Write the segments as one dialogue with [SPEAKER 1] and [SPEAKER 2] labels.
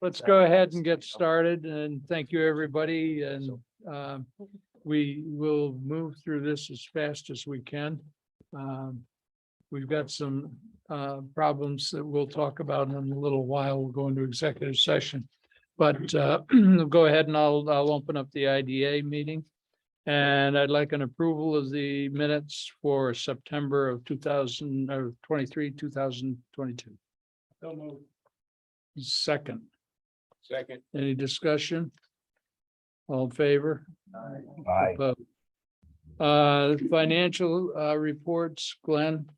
[SPEAKER 1] Let's go ahead and get started, and thank you, everybody, and we will move through this as fast as we can. We've got some problems that we'll talk about in a little while. We'll go into executive session. But go ahead and I'll open up the IDA meeting. And I'd like an approval of the minutes for September of 2023, 2022.
[SPEAKER 2] So moved.
[SPEAKER 1] Second.
[SPEAKER 2] Second.
[SPEAKER 1] Any discussion? All in favor?
[SPEAKER 2] Aye.
[SPEAKER 1] Opposed? Financial reports, Glenn.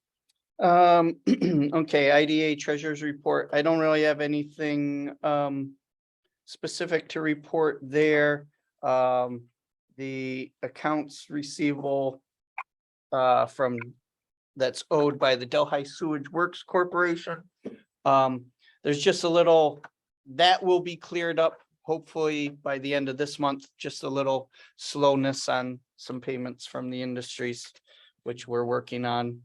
[SPEAKER 3] Okay, IDA treasurer's report. I don't really have anything specific to report there. The accounts receivable from that's owed by the Delhi Sewage Works Corporation. There's just a little that will be cleared up hopefully by the end of this month. Just a little slowness on some payments from the industries, which we're working on.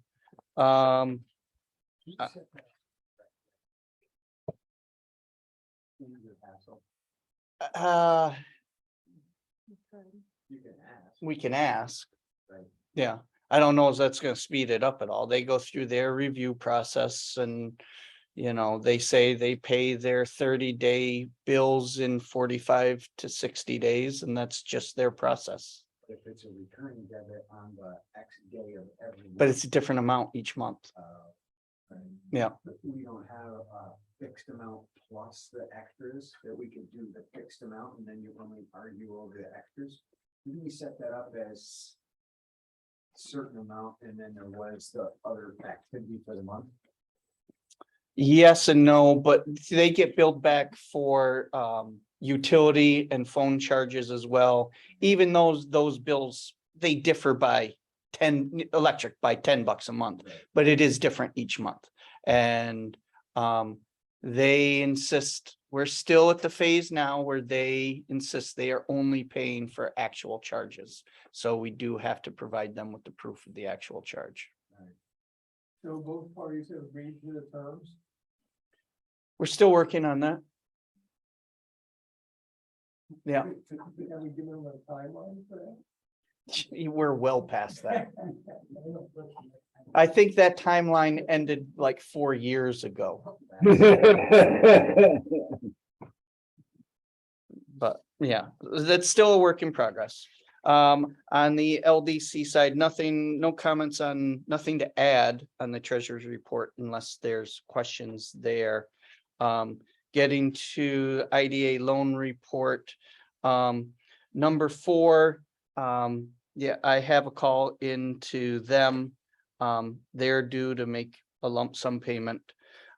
[SPEAKER 3] We can ask.
[SPEAKER 2] Right.
[SPEAKER 3] Yeah, I don't know if that's gonna speed it up at all. They go through their review process and, you know, they say they pay their 30-day bills in 45 to 60 days, and that's just their process.
[SPEAKER 2] If it's a recurring debit on the X day of every.
[SPEAKER 3] But it's a different amount each month.
[SPEAKER 2] Right.
[SPEAKER 3] Yeah.
[SPEAKER 2] But we don't have a fixed amount plus the extras that we could do the fixed amount and then you only argue over the extras. Didn't we set that up as a certain amount and then there was the other activity for the month?
[SPEAKER 3] Yes and no, but they get billed back for utility and phone charges as well. Even those bills, they differ by electric by $10 a month,
[SPEAKER 2] Right.
[SPEAKER 3] but it is different each month. And they insist, we're still at the phase now where they insist they are only paying for actual charges. So we do have to provide them with the proof of the actual charge.
[SPEAKER 2] Right.
[SPEAKER 1] So both parties have agreed to the terms?
[SPEAKER 3] We're still working on that. Yeah,
[SPEAKER 1] Have we given them a timeline for that?
[SPEAKER 3] we're well past that. I think that timeline ended like 4 years ago. But yeah, that's still a work in progress. On the LDC side, no comments on, nothing to add on the treasurer's report unless there's questions there. Getting to IDA loan report. Number 4, yeah, I have a call into them. They're due to make a lump sum payment.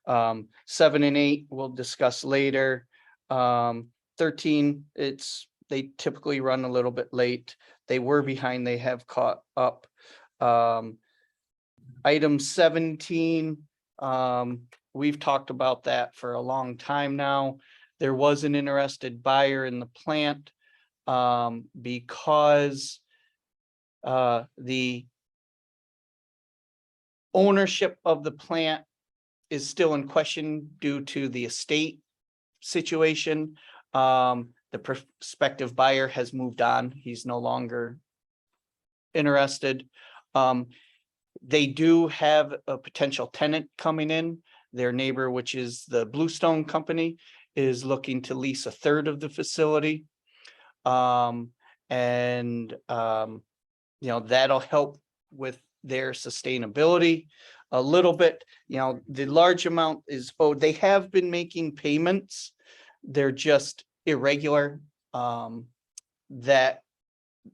[SPEAKER 3] 7 and 8 we'll discuss later. 13, they typically run a little bit late. They were behind, they have caught up. Item 17, we've talked about that for a long time now. There was an interested buyer in the plant because the ownership of the plant is still in question due to the estate situation. The prospective buyer has moved on. He's no longer interested. They do have a potential tenant coming in. Their neighbor, which is the Bluestone Company, is looking to lease a third of the facility. You know, that'll help with their sustainability a little bit. You know, the large amount is owed. They have been making payments. They're just irregular. That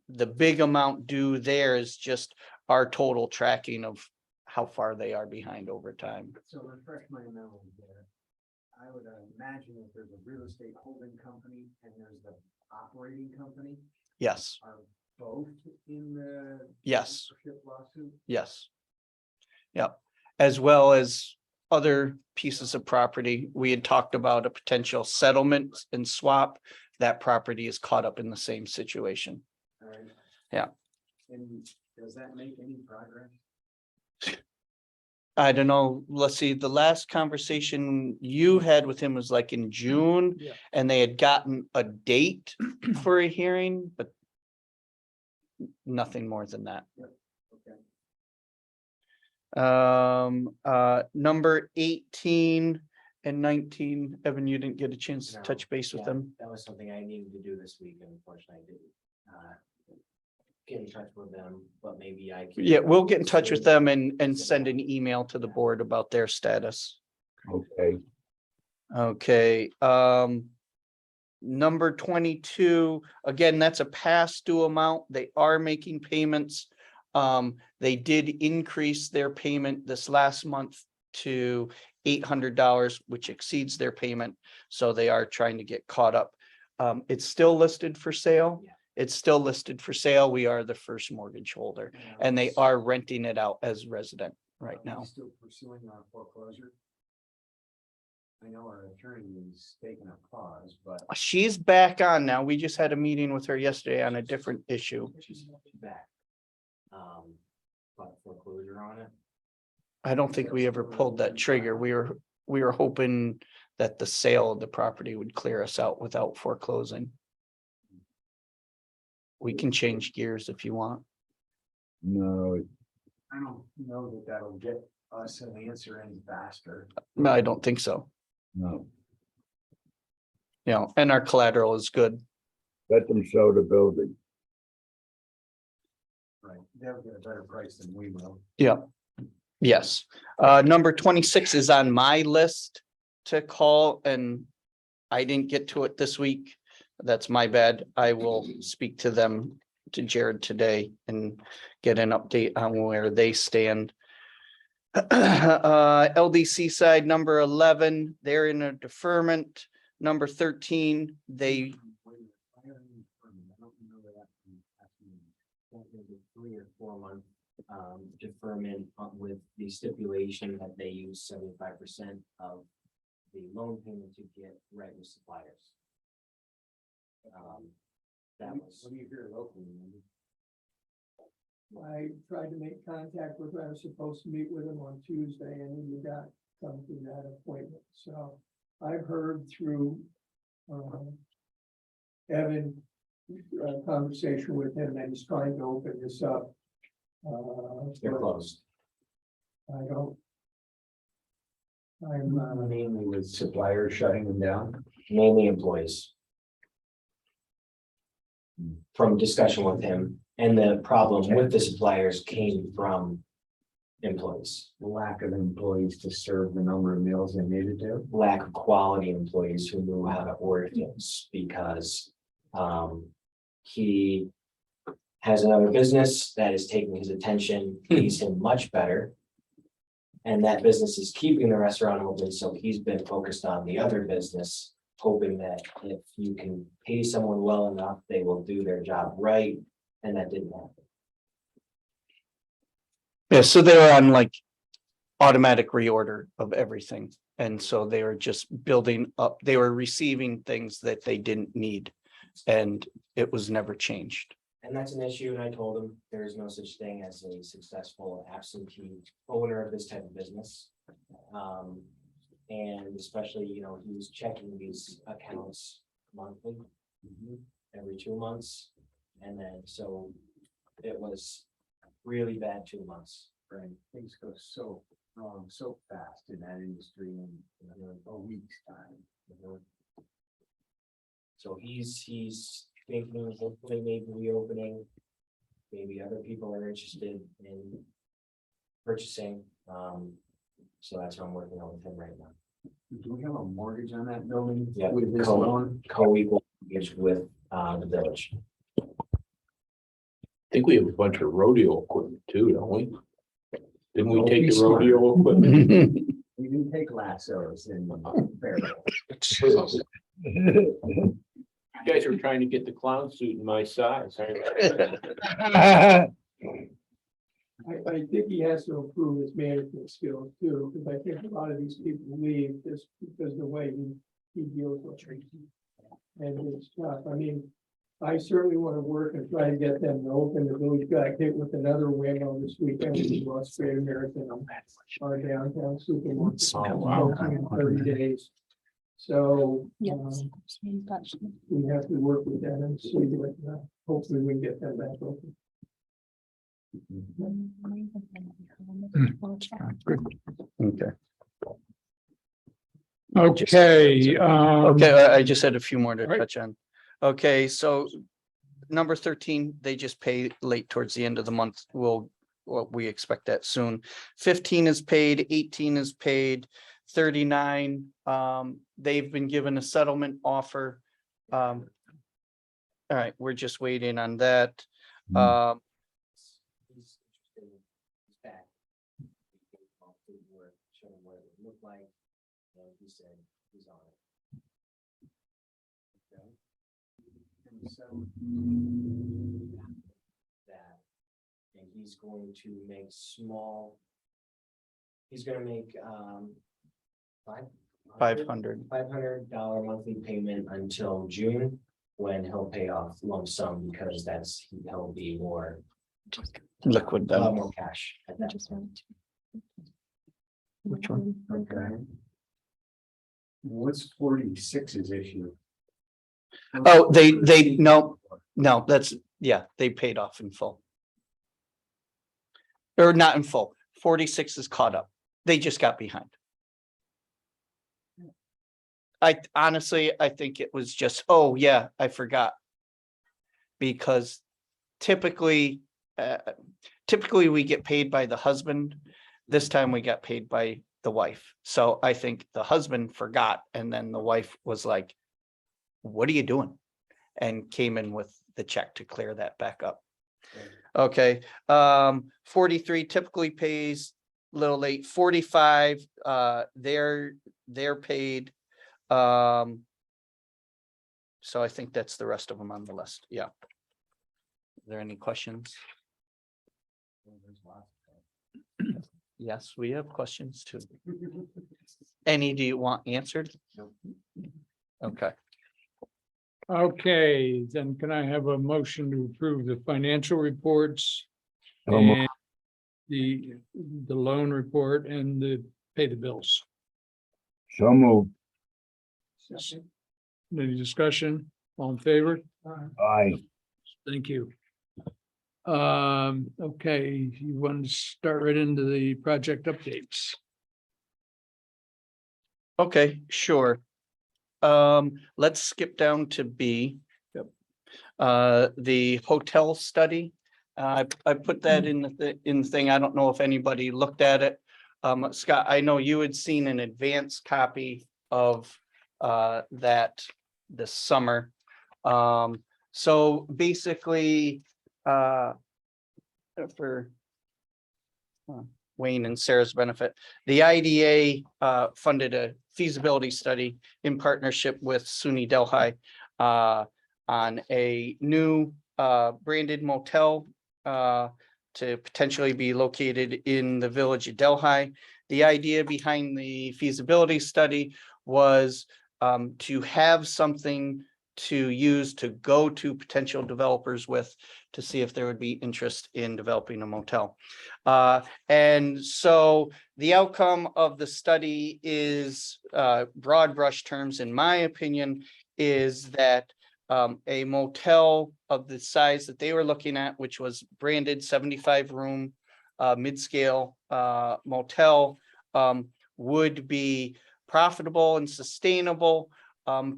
[SPEAKER 3] the big amount due there is just our total tracking of how far they are behind over time.
[SPEAKER 2] So refresh my memory there. I would imagine that there's a real estate holding company and there's the operating company.
[SPEAKER 3] Yes,
[SPEAKER 2] Are both in the
[SPEAKER 3] yes,
[SPEAKER 2] ownership lawsuit?
[SPEAKER 3] yes. Yep, as well as other pieces of property. We had talked about a potential settlement and swap. That property is caught up in the same situation.
[SPEAKER 2] All right.
[SPEAKER 3] Yeah.
[SPEAKER 2] And does that make any progress?
[SPEAKER 3] I don't know, let's see, the last conversation you had with him was like in June.
[SPEAKER 1] Yeah.
[SPEAKER 3] And they had gotten a date for a hearing, but nothing more than that.
[SPEAKER 2] Okay.
[SPEAKER 3] Number 18 and 19, Evan, you didn't get a chance to
[SPEAKER 4] No,
[SPEAKER 3] touch base with
[SPEAKER 4] yeah,
[SPEAKER 3] them.
[SPEAKER 4] That was something I needed to do this week, and unfortunately I didn't. Get in touch with them, but maybe I can.
[SPEAKER 3] Yeah, we'll get in touch with them and send an email to the board about their status.
[SPEAKER 5] Okay,
[SPEAKER 3] Okay, number 22, again, that's a past due amount. They are making payments. They did increase their payment this last month to $800, which exceeds their payment. So they are trying to get caught up. It's still listed for sale.
[SPEAKER 4] Yeah.
[SPEAKER 3] It's still listed for sale. We are the first mortgage holder, and they are renting it out as resident right
[SPEAKER 2] Are we
[SPEAKER 3] now.
[SPEAKER 2] still pursuing our foreclosure? I know our attorney is taking a pause, but
[SPEAKER 3] She's back on now. We just had a meeting with her yesterday on a different issue.
[SPEAKER 4] She's back. But foreclosure on it.
[SPEAKER 3] I don't think we ever pulled that trigger. We were hoping that the sale of the property would clear us out without foreclosing. We can change gears if you want.
[SPEAKER 5] no,
[SPEAKER 2] I don't know that that'll get us an answer any faster.
[SPEAKER 3] No, I don't think so.
[SPEAKER 5] no,
[SPEAKER 3] You know, and our collateral is good.
[SPEAKER 5] let them show the building.
[SPEAKER 2] Right. They'll get a better price than we will.
[SPEAKER 3] Yeah. Yes. Number 26 is on my list to call, and I didn't get to it this week. That's my bad. I will speak to them, to Jared today, and get an update on where they stand. LDC side, number 11, they're in a deferment. Number 13, they,
[SPEAKER 2] I don't know that.
[SPEAKER 4] That was a 3 or 4 month deferment with the stipulation that they use 75% of the loan payment to get right with suppliers. That was.
[SPEAKER 2] What do you hear locally? Andy?
[SPEAKER 6] I tried to make contact with, I was supposed to meet with him on Tuesday, and he did not come to that appointment, so I've heard through Evan, conversation with him, that he's trying to open this up.
[SPEAKER 4] They're
[SPEAKER 6] but
[SPEAKER 4] closed.
[SPEAKER 6] I don't. I'm,
[SPEAKER 2] Mainly with suppliers shutting them down.
[SPEAKER 4] Mainly employees. From discussion with him, and the problem with the suppliers came from employees.
[SPEAKER 2] The lack of employees to serve the number of meals they needed to.
[SPEAKER 4] Lack of quality employees who knew how to order things, because he has another business that is taking his attention, pays him much better. And that business is keeping the restaurant open, so he's been focused on the other business, hoping that if you can pay someone well enough, they will do their job right, and that didn't happen.
[SPEAKER 3] yeah, so they're on like automatic reorder of everything. And so they were just building up, they were receiving things that they didn't need, and it was never changed.
[SPEAKER 4] And that's an issue, and I told him there is no such thing as a successful absentee owner of this type of business. And especially, you know, he was checking these accounts monthly, every 2 months. And then, so it was really bad 2 months.
[SPEAKER 2] Right, things go so fast in that industry in a week's time.
[SPEAKER 4] So he's thinking hopefully maybe reopening. Maybe other people are interested in purchasing. So that's what I'm working on with him right now.
[SPEAKER 2] Do we have a mortgage on that building?
[SPEAKER 4] Yeah,
[SPEAKER 2] With this loan?
[SPEAKER 4] co-equal mortgage with the village.
[SPEAKER 7] I think we have a bunch of rodeo equipment too, don't we? Didn't we
[SPEAKER 2] Don't
[SPEAKER 7] take
[SPEAKER 2] be
[SPEAKER 7] the
[SPEAKER 2] smart.
[SPEAKER 7] rodeo equipment?
[SPEAKER 2] We do take lassos in barrel.
[SPEAKER 7] You guys are trying to get the clown suit in my size. aren't you?
[SPEAKER 6] I think he has to improve his management skills too, because I think a lot of these people leave just because the way he deals with things. And it's tough. I mean, I certainly want to work and try to get them to open. The village got hit with another wing on this weekend. We lost Great American, our downtown supermarket.
[SPEAKER 1] Oh, wow.
[SPEAKER 6] In 30 days. So,
[SPEAKER 8] Yes.
[SPEAKER 6] we have to work with them and see what, hopefully we can get them back open.
[SPEAKER 3] Okay.
[SPEAKER 1] Okay,
[SPEAKER 3] Okay, I just had a few more to
[SPEAKER 1] Alright.
[SPEAKER 3] touch on. Okay, so number 13, they just pay late towards the end of the month. Well, we expect that soon. 15 is paid, 18 is paid, 39, they've been given a settlement offer. All right, we're just waiting on that. Um,
[SPEAKER 4] He's interested in, he's back. We gave him all paperwork, showed him what it would look like, and he said he's on it. Okay. And so that, and he's going to make small. He's gonna make
[SPEAKER 3] $500.
[SPEAKER 4] $500 monthly payment until June, when he'll pay off lump sum, because he'll be more.
[SPEAKER 3] Liquid
[SPEAKER 4] A lot
[SPEAKER 3] then.
[SPEAKER 4] more cash at that point.
[SPEAKER 3] Which one?
[SPEAKER 2] Okay. What's 46's issue?
[SPEAKER 3] Oh, no, that's, yeah, they paid off in full. Or not in full. 46 is caught up. They just got behind. I honestly, I think it was just, oh yeah, I forgot. Because typically we get paid by the husband. This time we got paid by the wife. So I think the husband forgot, and then the wife was like, what are you doing? And came in with the check to clear that back up. Okay, 43 typically pays a little late. 45, they're paid. So I think that's the rest of them on the list. Yeah. Are there any questions? Yes, we have questions too. Any do you want answered? Okay,
[SPEAKER 1] okay, then can I have a motion to approve the financial reports?
[SPEAKER 5] So moved.
[SPEAKER 1] And the loan report and the pay the bills.
[SPEAKER 5] So moved.
[SPEAKER 1] Any discussion? All in favor?
[SPEAKER 5] Aye.
[SPEAKER 1] Thank you. Okay, you want to start right into the project updates?
[SPEAKER 3] okay, sure. Let's skip down to B.
[SPEAKER 1] Yep.
[SPEAKER 3] The hotel study. I put that in the thing. I don't know if anybody looked at it. Scott, I know you had seen an advanced copy of that this summer. So basically, for Wayne and Sarah's benefit, the IDA funded a feasibility study in partnership with SUNY Delhi on a new branded motel to potentially be located in the village of Delhi. The idea behind the feasibility study was to have something to use to go to potential developers with, to see if there would be interest in developing a motel. And so the outcome of the study is, broad brush terms, in my opinion, is that a motel of the size that they were looking at, which was branded 75 room mid-scale motel, would be profitable and sustainable.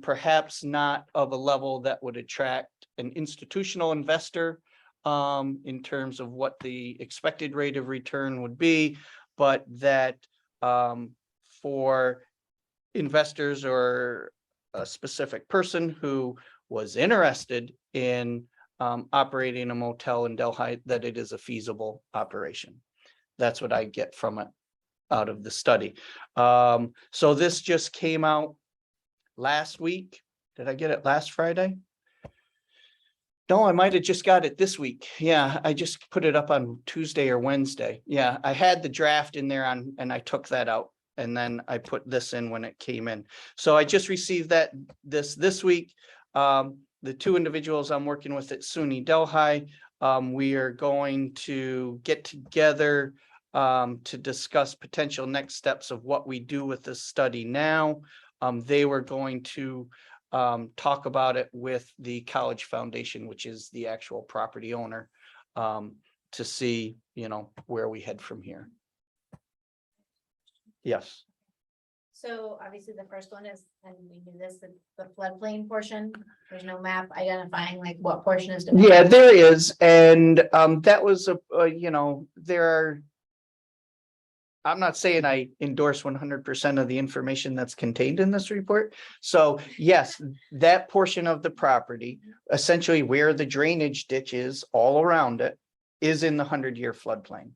[SPEAKER 3] Perhaps not of a level that would attract an institutional investor in terms of what the expected rate of return would be, but that for investors or a specific person who was interested in operating a motel in Delhi, that it is a feasible operation. That's what I get from it out of the study. So this just came out last week. Did I get it last Friday? No, I might have just got it this week. Yeah, I just put it up on Tuesday or Wednesday. Yeah, I had the draft in there and I took that out. And then I put this in when it came in. So I just received that this week. the two individuals I'm working with at SUNY Delhi, we are going to get together to discuss potential next steps of what we do with this study now. They were going to talk about it with the College Foundation, which is the actual property owner, to see, where we head from here. Yes.
[SPEAKER 8] So obviously the first one is, and we do this, the floodplain portion, there's no map identifying like what portion is.
[SPEAKER 3] Yeah, there is, and that was I'm not saying I endorse 100% of the information that's contained in this report. So yes, that portion of the property, essentially where the drainage ditch is all around it, is in the 100-year floodplain.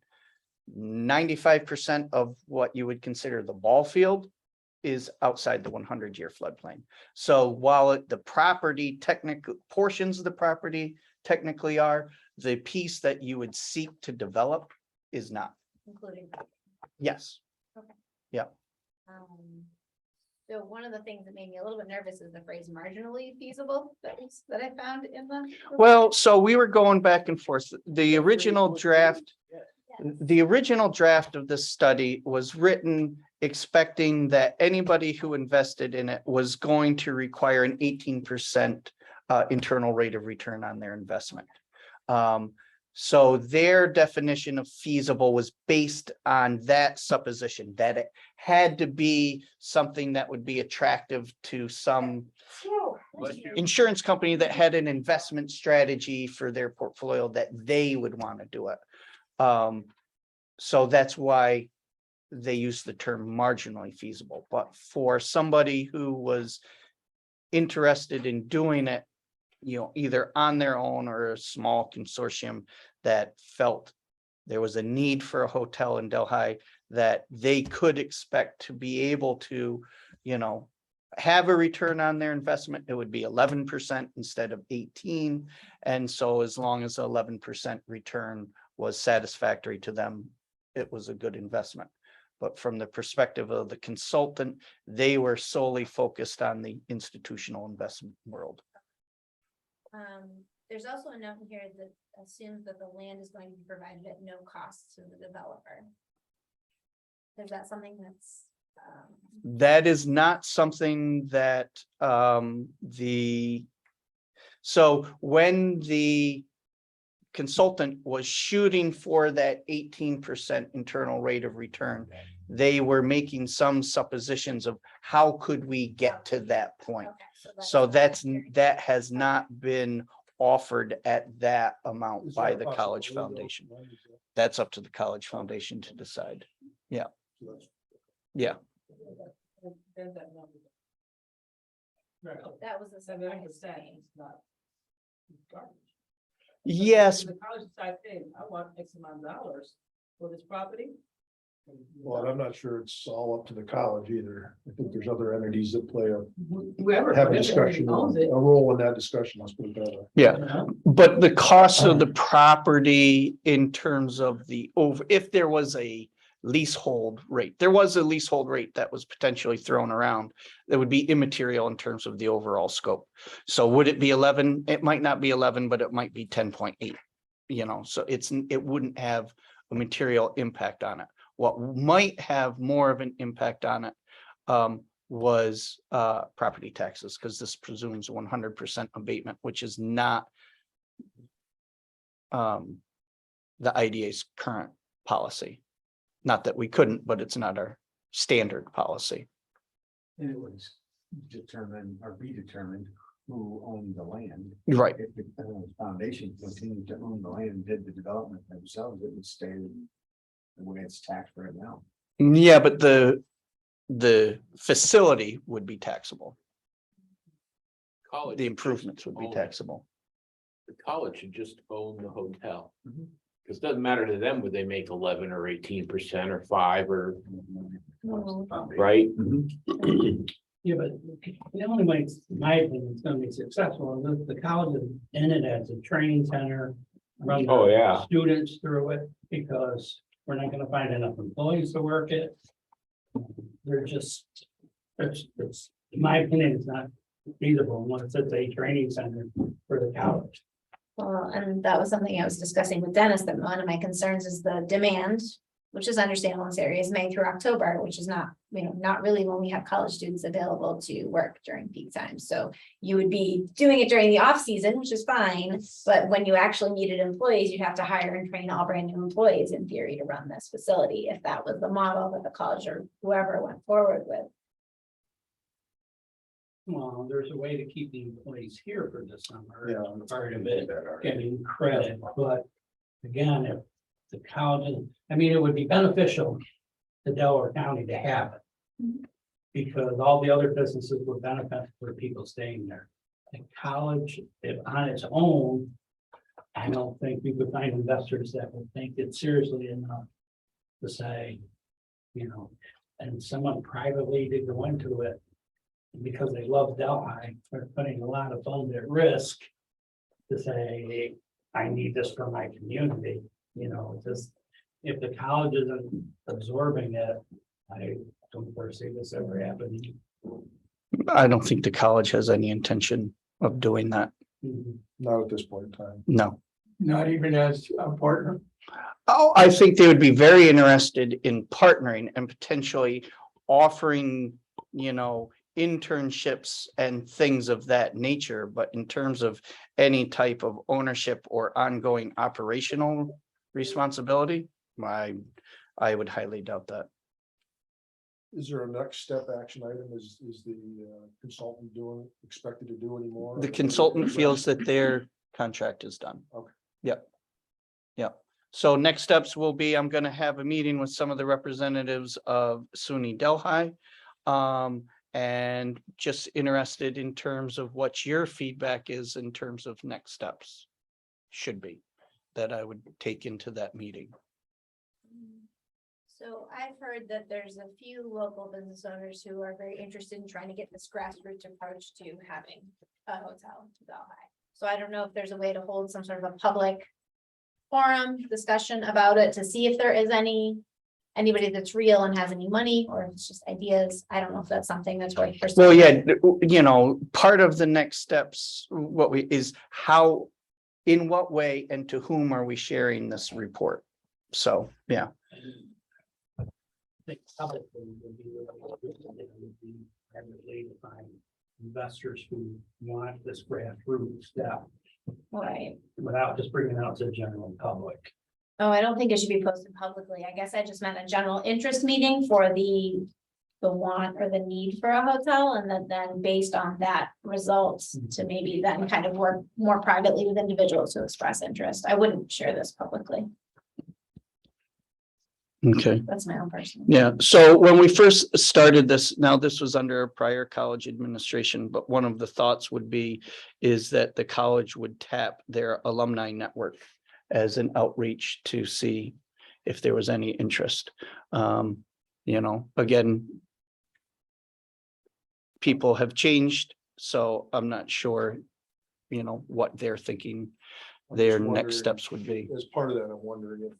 [SPEAKER 3] 95% of what you would consider the ball field is outside the 100-year floodplain. So while the property technical portions of the property technically are, the piece that you would seek to develop is not.
[SPEAKER 8] Including.
[SPEAKER 3] Yes.
[SPEAKER 8] So one of the things that made me a little bit nervous is the phrase marginally feasible that I found in the.
[SPEAKER 3] Well, so we were going back and forth. The original draft of this study was written expecting that anybody who invested in it was going to require an 18% internal rate of return on their investment. So their definition of feasible was based on that supposition, that it had to be something that would be attractive to some insurance company that had an investment strategy for their portfolio that they would want to do it. So that's why they use the term marginally feasible. But for somebody who was interested in doing it, either on their own or a small consortium that felt there was a need for a hotel in Delhi, that they could expect to be able to, have a return on their investment, it would be 11% instead of 18%. And so as long as 11% return was satisfactory to them, it was a good investment. But from the perspective of the consultant, they were solely focused on the institutional investment world.
[SPEAKER 8] There's also a note in here that assumes that the land is going to be provided at no cost to the developer. Is that something that's?
[SPEAKER 3] That is not something that so when the consultant was shooting for that 18% internal rate of return, they were making some suppositions of how could we get to that point.
[SPEAKER 8] Okay,
[SPEAKER 3] So that has not been offered at that amount by the College Foundation. That's up to the College Foundation to decide. Yeah. Yeah.
[SPEAKER 8] that was the second I was saying.
[SPEAKER 3] Yes.
[SPEAKER 9] The college side thing, I want X amount of dollars for this property.
[SPEAKER 10] Well, I'm not sure it's all up to the college either. I think there's other entities that play
[SPEAKER 9] Whoever.
[SPEAKER 10] have a
[SPEAKER 9] whoever
[SPEAKER 10] discussion, a
[SPEAKER 9] owns it.
[SPEAKER 10] role in that discussion, let's put it that way.
[SPEAKER 3] Yeah.
[SPEAKER 9] You know?
[SPEAKER 3] But the cost of the property in terms of if there was a leasehold rate, there was a leasehold rate that was potentially thrown around, that would be immaterial in terms of the overall scope. So would it be 11? It might not be 11, but it might be 10.8, so it wouldn't have a material impact on it. What might have more of an impact on it was property taxes, because this presumes 100% abatement, which is not the IDA's current policy. Not that we couldn't, but it's not our standard policy.
[SPEAKER 2] And it was determined or be determined who owned the land.
[SPEAKER 3] Right.
[SPEAKER 2] If the foundation continued to own the land, did the development themselves, it would stay the way it's taxed right now.
[SPEAKER 3] Yeah, but the facility would be taxable.
[SPEAKER 7] College
[SPEAKER 3] The
[SPEAKER 7] should
[SPEAKER 3] improvements would be
[SPEAKER 7] own it.
[SPEAKER 3] taxable.
[SPEAKER 7] The college should just own the hotel.
[SPEAKER 2] Mhm.
[SPEAKER 7] Because it doesn't matter to them whether they make 11 or 18% or 5 or, right?
[SPEAKER 9] Yeah, but the only way, in my opinion, it's gonna be successful, is if the college is in it as a training center. Run
[SPEAKER 7] Oh,
[SPEAKER 9] the
[SPEAKER 7] yeah.
[SPEAKER 9] students through it, because we're not gonna find enough employees to work it. They're just, it's, in my opinion, it's not feasible once it's a training center for the college.
[SPEAKER 8] Well, and that was something I was discussing with Dennis, that one of my concerns is the demand, which is understandable in this area, is May through October, which is not, not really when we have college students available to work during peak times. So you would be doing it during the off season, which is fine, but when you actually needed employees, you'd have to hire and train all brand new employees in theory to run this facility, if that was the model that the college or whoever went forward with.
[SPEAKER 9] Well, there's a way to keep the employees here for the summer.
[SPEAKER 10] Yeah.
[SPEAKER 9] Part of it, getting credit, but again, if the college, it would be beneficial to Delaware County to have it. Because all the other businesses would benefit for people staying there. The college, if on its own, I don't think we could find investors that would think it seriously enough to say, and someone privately to go into it. Because they love Delhi, they're putting a lot of funds at risk to say, hey, I need this for my community, just if the college isn't absorbing it, I don't foresee this ever happening.
[SPEAKER 3] I don't think the college has any intention of doing that.
[SPEAKER 10] Not at this point in time.
[SPEAKER 3] No.
[SPEAKER 6] Not even as a partner.
[SPEAKER 3] Oh, I think they would be very interested in partnering and potentially offering, internships and things of that nature. But in terms of any type of ownership or ongoing operational responsibility, I would highly doubt that.
[SPEAKER 10] Is there a next step action item? Is the consultant expected to do any more?
[SPEAKER 3] The consultant feels that their contract is done.
[SPEAKER 10] Okay.
[SPEAKER 3] Yep. Yep. So next steps will be, I'm going to have a meeting with some of the representatives of SUNY Delhi. And just interested in terms of what your feedback is in terms of next steps should be that I would take into that meeting.
[SPEAKER 8] So I've heard that there's a few local business owners who are very interested in trying to get this grassroots approach to having a hotel in Delhi. So I don't know if there's a way to hold some sort of a public forum discussion about it to see if there is anybody that's real and has any money, or if it's just ideas. I don't know if that's something that's worth pursuing.
[SPEAKER 3] Well, yeah, part of the next steps, how, in what way and to whom are we sharing this report? So, yeah.
[SPEAKER 9] I think publicly would be privately to find investors who want this grassroots step
[SPEAKER 8] Right.
[SPEAKER 9] without just bringing it out to the general public.
[SPEAKER 8] Oh, I don't think it should be posted publicly. I guess I just meant a general interest meeting for the want or the need for a hotel, and then based on that results to maybe then kind of work more privately with individuals who express interest. I wouldn't share this publicly.
[SPEAKER 3] Okay.
[SPEAKER 8] That's my own personal.
[SPEAKER 3] Yeah, so when we first started this, now this was under a prior college administration, but one of the thoughts would be is that the college would tap their alumni network as an outreach to see if there was any interest. Again, people have changed, so I'm not sure, what they're thinking
[SPEAKER 10] I'm
[SPEAKER 3] their
[SPEAKER 10] just
[SPEAKER 3] next
[SPEAKER 10] wondering,
[SPEAKER 3] steps would be.
[SPEAKER 10] As part of that, I'm wondering if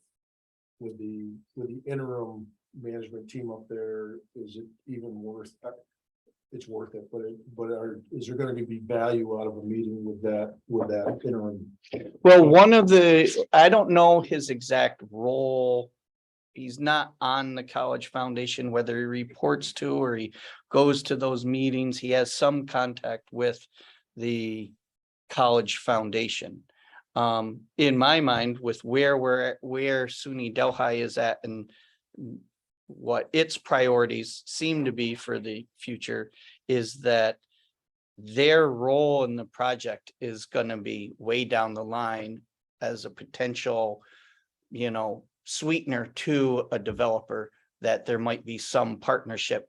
[SPEAKER 10] with the interim management team up there, is it even worth? It's worth it, but is there going to be value out of a meeting with that interim?
[SPEAKER 3] Well, I don't know his exact role. He's not on the college foundation, whether he reports to or he goes to those meetings. He has some contact with the college foundation. In my mind, with where SUNY Delhi is at and what its priorities seem to be for the future, is that their role in the project is going to be way down the line as a potential, sweetener to a developer, that there might be some partnership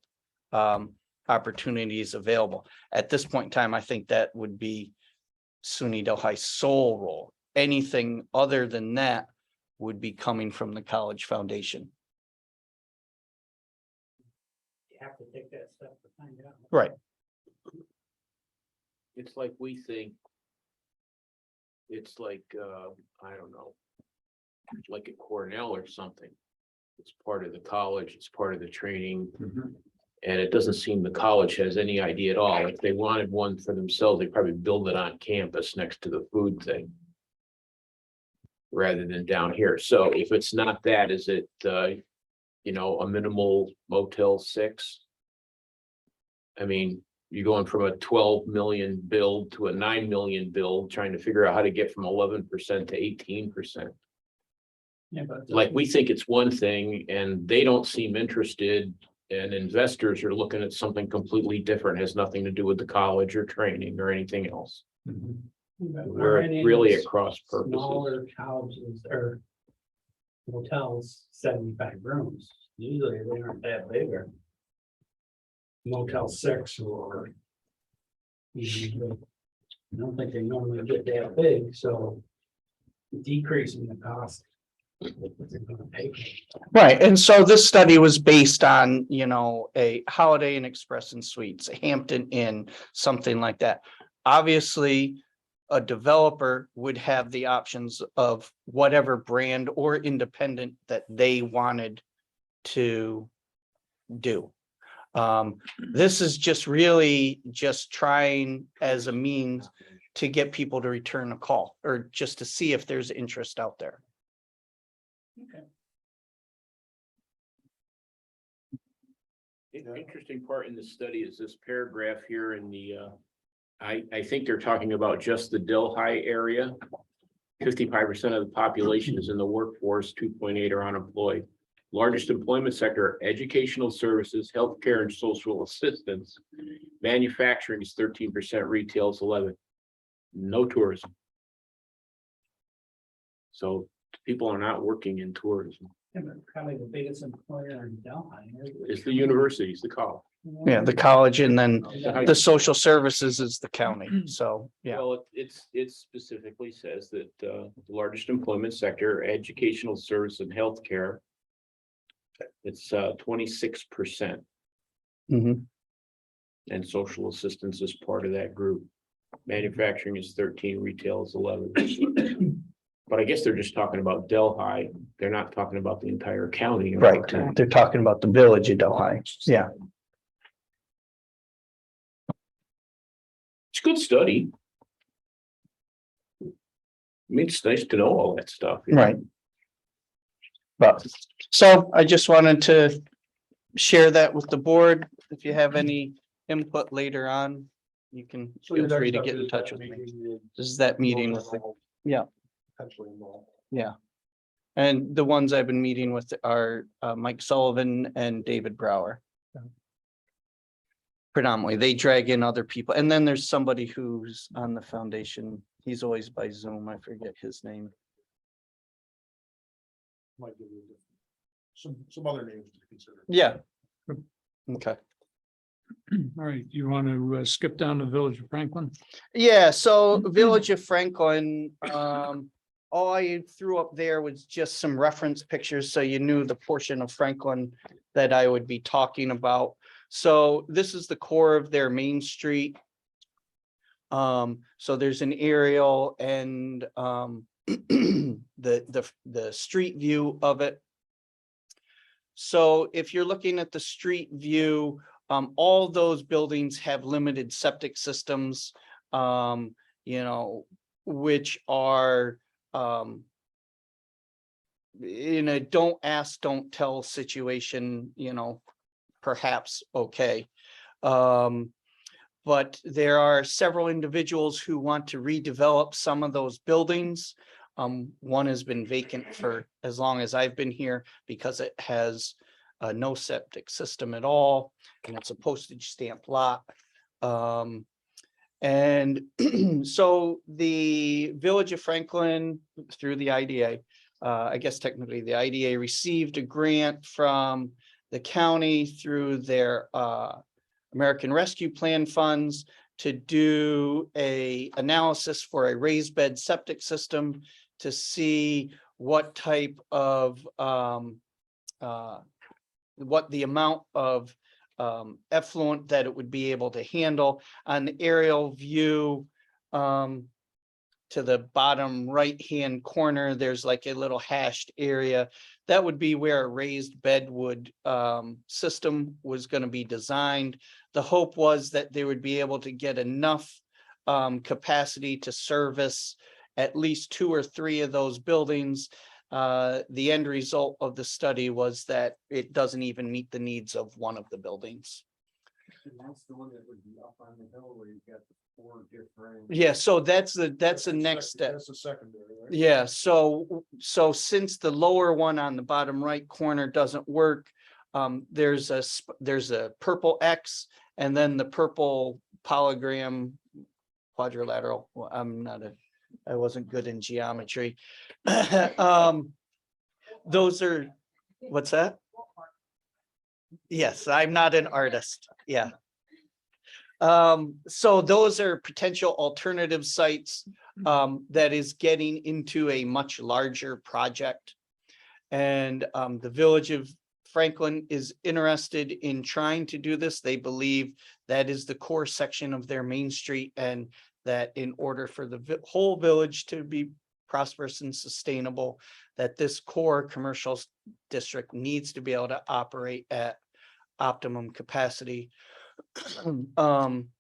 [SPEAKER 3] opportunities available. At this point in time, I think that would be SUNY Delhi's sole role. Anything other than that would be coming from the college foundation.
[SPEAKER 9] You have to take that step to find out.
[SPEAKER 3] Right.
[SPEAKER 7] It's like we think. It's like, I don't know. Like at Cornell or something. It's part of the college, it's part of the training. And it doesn't seem the college has any idea at all. If they wanted one for themselves, they'd probably build it on campus next to the food thing. Rather than down here. So if it's not that, is it, you know, a minimal Motel 6? I mean, you're going from a 12 million build to a 9 million build, trying to figure out how to get from 11% to 18%.
[SPEAKER 9] Yeah, but.
[SPEAKER 7] Like, we think it's one thing and they don't seem interested, and investors are looking at something completely different, has nothing to do with the college or training or anything else. We're really at cross purposes.
[SPEAKER 9] Smaller houses or motels, 75 rooms, usually they aren't that big, or Motel 6 or. Usually, I don't think they normally get that big, so decreasing the cost. They're gonna pay.
[SPEAKER 3] Right, and so this study was based on, you know, a Holiday Inn Express and Suites, a Hampton Inn, something like that. Obviously, a developer would have the options of whatever brand or independent that they wanted to do. This is just really just trying as a means to get people to return a call, or just to see if there's interest out there.
[SPEAKER 7] Interesting part in the study is this paragraph here in the, I think they're talking about just the Delhi area. 55% of the population is in the workforce, 2.8 are unemployed. Largest employment sector, educational services, healthcare and social assistance. Manufacturing is 13%, retail is 11%. No tourism. So people are not working in tourism.
[SPEAKER 9] Yeah, but probably the biggest employer in Delhi.
[SPEAKER 7] It's the universities, the college.
[SPEAKER 3] Yeah, the college, and then
[SPEAKER 9] Yeah.
[SPEAKER 3] the social services is the county, so, yeah.
[SPEAKER 7] Well, it specifically says that the largest employment sector, educational service and healthcare. It's 26%,
[SPEAKER 3] Mhm.
[SPEAKER 7] and social assistance is part of that group. Manufacturing is 13, retail is 11. But I guess they're just talking about Delhi. They're not talking about the entire county.
[SPEAKER 3] Right, they're talking about the village of Delhi, yeah.
[SPEAKER 7] It's a good study. I mean, it's nice to know all that stuff. you know?
[SPEAKER 3] Right. But, so I just wanted to share that with the board. If you have any input later on, you can feel free to get in touch with me. This is that meeting with the, yeah.
[SPEAKER 10] Potentially involved.
[SPEAKER 3] yeah. And the ones I've been meeting with are Mike Sullivan and David Brower. Predominantly, they drag in other people, and then there's somebody who's on the foundation. He's always by Zoom. I forget his name.
[SPEAKER 10] Might give you some other names to consider.
[SPEAKER 3] Yeah. Okay.
[SPEAKER 1] All right, you want to skip down to Village of Franklin?
[SPEAKER 3] Yeah, so Village of Franklin, all I threw up there was just some reference pictures, so you knew the portion of Franklin that I would be talking about. So this is the core of their main street. So there's an aerial and the street view of it. So if you're looking at the street view, all those buildings have limited septic systems, you know, which are in a don't ask, don't tell situation, you know, perhaps okay. But there are several individuals who want to redevelop some of those buildings. One has been vacant for as long as I've been here because it has no septic system at all, and it's a postage stamp lot. And so the Village of Franklin, through the IDA, I guess technically the IDA received a grant from the county through their American Rescue Plan funds to do a analysis for a raised bed septic system to see what type of what the amount of effluent that it would be able to handle. On the aerial view, to the bottom right-hand corner, there's like a little hashed area. That would be where a raised bed wood system was going to be designed. The hope was that they would be able to get enough capacity to service at least 2 or 3 of those buildings. The end result of the study was that it doesn't even meet the needs of one of the buildings.
[SPEAKER 2] And that's the one that would be up on the hill where you've got the 4 different.
[SPEAKER 3] Yeah, so that's the next step.
[SPEAKER 10] That's the secondary, right?
[SPEAKER 3] Yeah, so since the lower one on the bottom right corner doesn't work, there's a purple X and then the purple polygram quadrilateral. Well, I wasn't good in geometry. Those are, what's that? Yes, I'm not an artist. Yeah. So those are potential alternative sites that is getting into a much larger project. And the Village of Franklin is interested in trying to do this. They believe that is the core section of their main street, and that in order for the whole village to be prosperous and sustainable, that this core commercial district needs to be able to operate at optimum capacity. And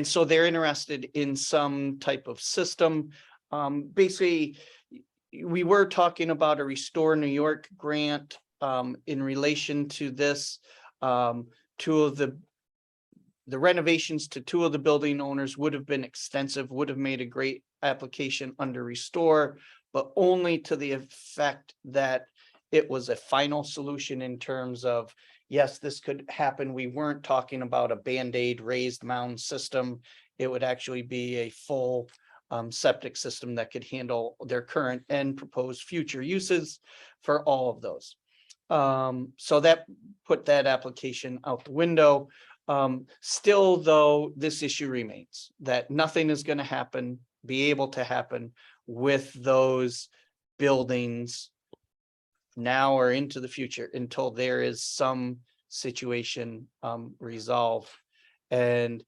[SPEAKER 3] so they're interested in some type of system. Basically, we were talking about a Restore New York grant in relation to this. 2 of the renovations to 2 of the building owners would have been extensive, would have made a great application under Restore, but only to the effect that it was a final solution in terms of, yes, this could happen. We weren't talking about a Band-Aid raised mound system. It would actually be a full septic system that could handle their current and proposed future uses for all of those. So that put that application out the window. Still, though, this issue remains that nothing is going to be able to happen with those buildings now or into the future until there is some situation resolved. And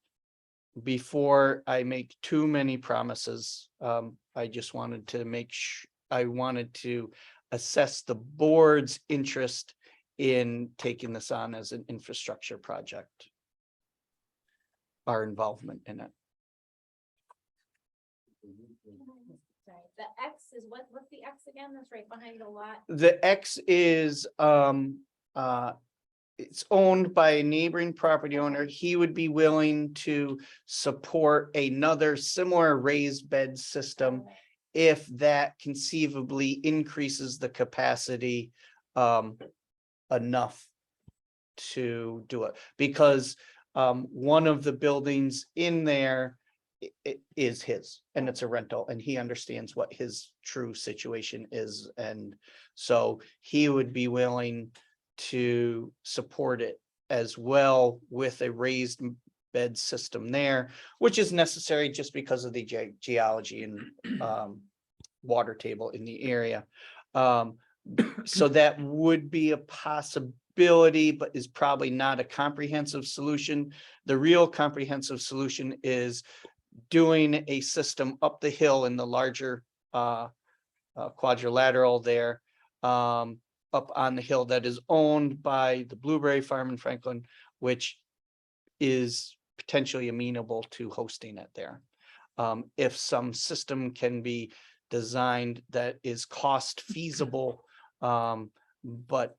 [SPEAKER 3] before I make too many promises, I just wanted to make sure, I wanted to assess the board's interest in taking this on as an infrastructure project. Our involvement in it.
[SPEAKER 8] Sorry, the X is what's the X again? That's right behind the lot.
[SPEAKER 3] The X is it's owned by a neighboring property owner. He would be willing to support another similar raised bed system if that conceivably increases the capacity enough to do it. Because one of the buildings in there it is his, and it's a rental, and he understands what his true situation is. And so he would be willing to support it as well with a raised bed system there, which is necessary just because of the geology and water table in the area. So that would be a possibility, but is probably not a comprehensive solution. The real comprehensive solution is doing a system up the hill in the larger quadrilateral there, up on the hill, that is owned by the Blueberry Farm in Franklin, which is potentially amenable to hosting it there. If some system can be designed that is cost feasible, but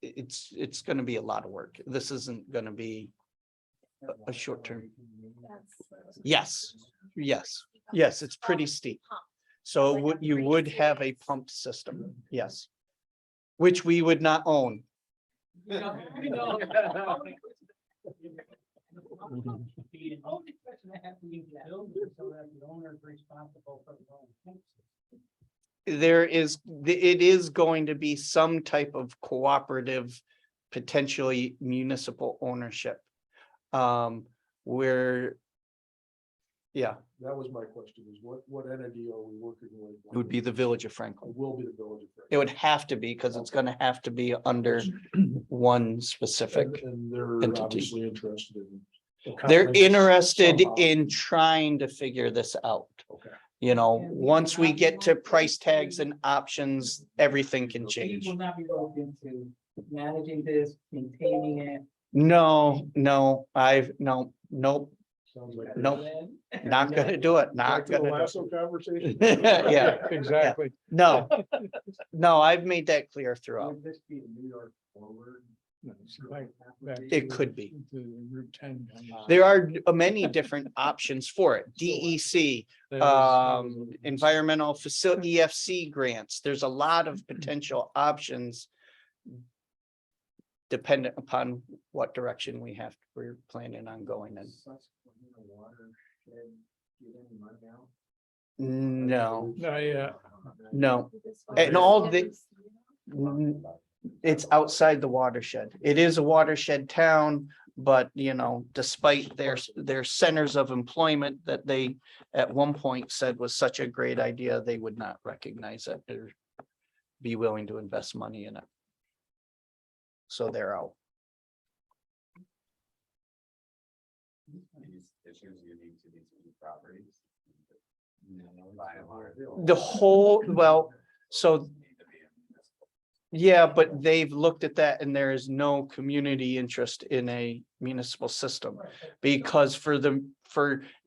[SPEAKER 3] it's going to be a lot of work. This isn't going to be a short term. Yes, it's pretty steep. So you would have a pumped system, yes, which we would not own.
[SPEAKER 9] The only question I have to leave the building so that the owner is responsible for the own.
[SPEAKER 3] It is going to be some type of cooperative, potentially municipal ownership. Where, yeah,
[SPEAKER 10] That was my question, is what entity are we working with?
[SPEAKER 3] it would be the Village of Franklin.
[SPEAKER 10] It will be the Village of
[SPEAKER 3] It would have to be, because it's going to have to be under one specific.
[SPEAKER 10] And they're
[SPEAKER 3] entity.
[SPEAKER 10] obviously interested in.
[SPEAKER 3] They're
[SPEAKER 10] accomplishing
[SPEAKER 3] interested
[SPEAKER 10] somehow.
[SPEAKER 3] in trying to figure this out.
[SPEAKER 10] Okay.
[SPEAKER 3] You know, once we get to price tags and options, everything can
[SPEAKER 9] These
[SPEAKER 3] change.
[SPEAKER 9] will not be rolled into managing this, maintaining it.
[SPEAKER 3] No, nope,
[SPEAKER 10] Sounds like.
[SPEAKER 3] nope, not gonna do it, not
[SPEAKER 10] Back to the
[SPEAKER 3] gonna do
[SPEAKER 10] lasso conversation.
[SPEAKER 3] it. Yeah,
[SPEAKER 1] Exactly.
[SPEAKER 3] no, no, I've made that clear throughout.
[SPEAKER 2] Would this be New York forward?
[SPEAKER 1] No, it's like back
[SPEAKER 3] It
[SPEAKER 1] to-
[SPEAKER 3] could be.
[SPEAKER 1] to Route 10.
[SPEAKER 3] There are many different options for it. DEC, environmental facility, EFC grants. There's a lot of potential options. Dependent upon what direction we're planning on going in.
[SPEAKER 2] Susquehanna watershed, get any money out?
[SPEAKER 3] No,
[SPEAKER 1] No, yeah,
[SPEAKER 3] no, and all the, it's outside the watershed. It is a watershed town, but you know, despite their centers of employment that they at one point said was such a great idea, they would not recognize it or be willing to invest money in it. So they're out.
[SPEAKER 2] Issues unique to these two properties.
[SPEAKER 3] The whole, well, so yeah, but they've looked at that and there is no community interest in a municipal system. Because for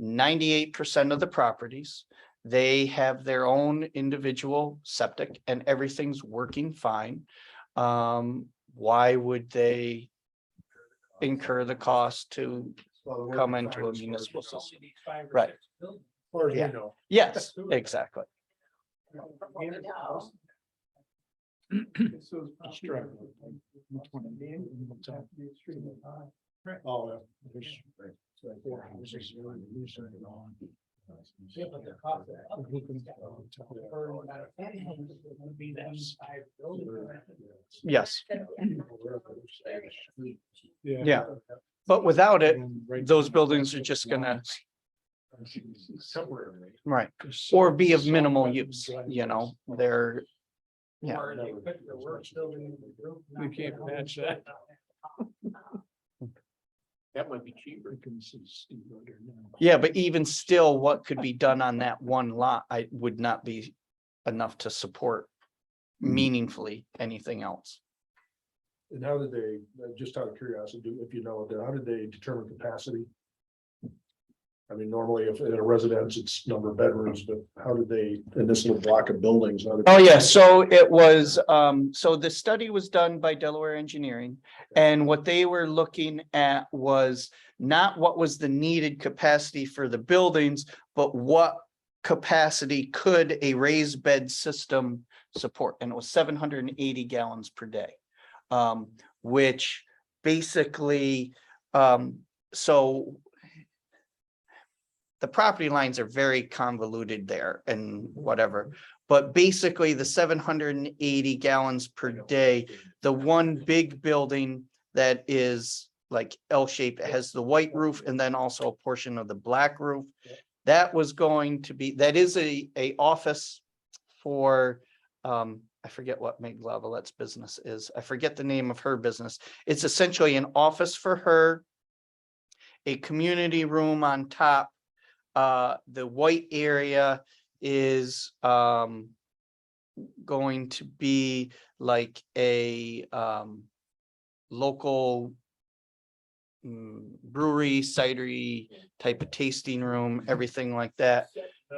[SPEAKER 3] 98% of the properties, they have their own individual septic and everything's working fine. Why would they incur the cost to come into a municipal system? Right.
[SPEAKER 10] As far as we
[SPEAKER 3] Yeah.
[SPEAKER 10] know.
[SPEAKER 3] Yes, exactly.
[SPEAKER 10] Oh, yeah.
[SPEAKER 3] Yes,
[SPEAKER 1] yeah.
[SPEAKER 3] yeah. But without it, those buildings are just gonna, right, or be of minimal use, you know, they're. Yeah,
[SPEAKER 1] We can't match that.
[SPEAKER 7] That might be cheaper.
[SPEAKER 3] yeah, but even still, what could be done on that one lot, I would not be enough to support meaningfully anything else.
[SPEAKER 10] And how did they, just out of curiosity, if you know, how did they determine capacity? I mean, normally if in a residence, it's number of bedrooms, but how did they, in this little block of buildings? how did-
[SPEAKER 3] Oh, yeah, so it was, so the study was done by Delaware Engineering. And what they were looking at was not what was the needed capacity for the buildings, but what capacity could a raised bed system support? And it was 780 gallons per day. Which basically, so the property lines are very convoluted there and whatever, but basically the 780 gallons per day, the one big building that is like L-shaped, it has the white roof and then also a portion of the black roof. That was going to be, that is a office for, I forget what Meg Lavalettes business is. I forget the name of her business. It's essentially an office for her, a community room on top. The white area is going to be like a local brewery, cidery type of tasting room, everything like that.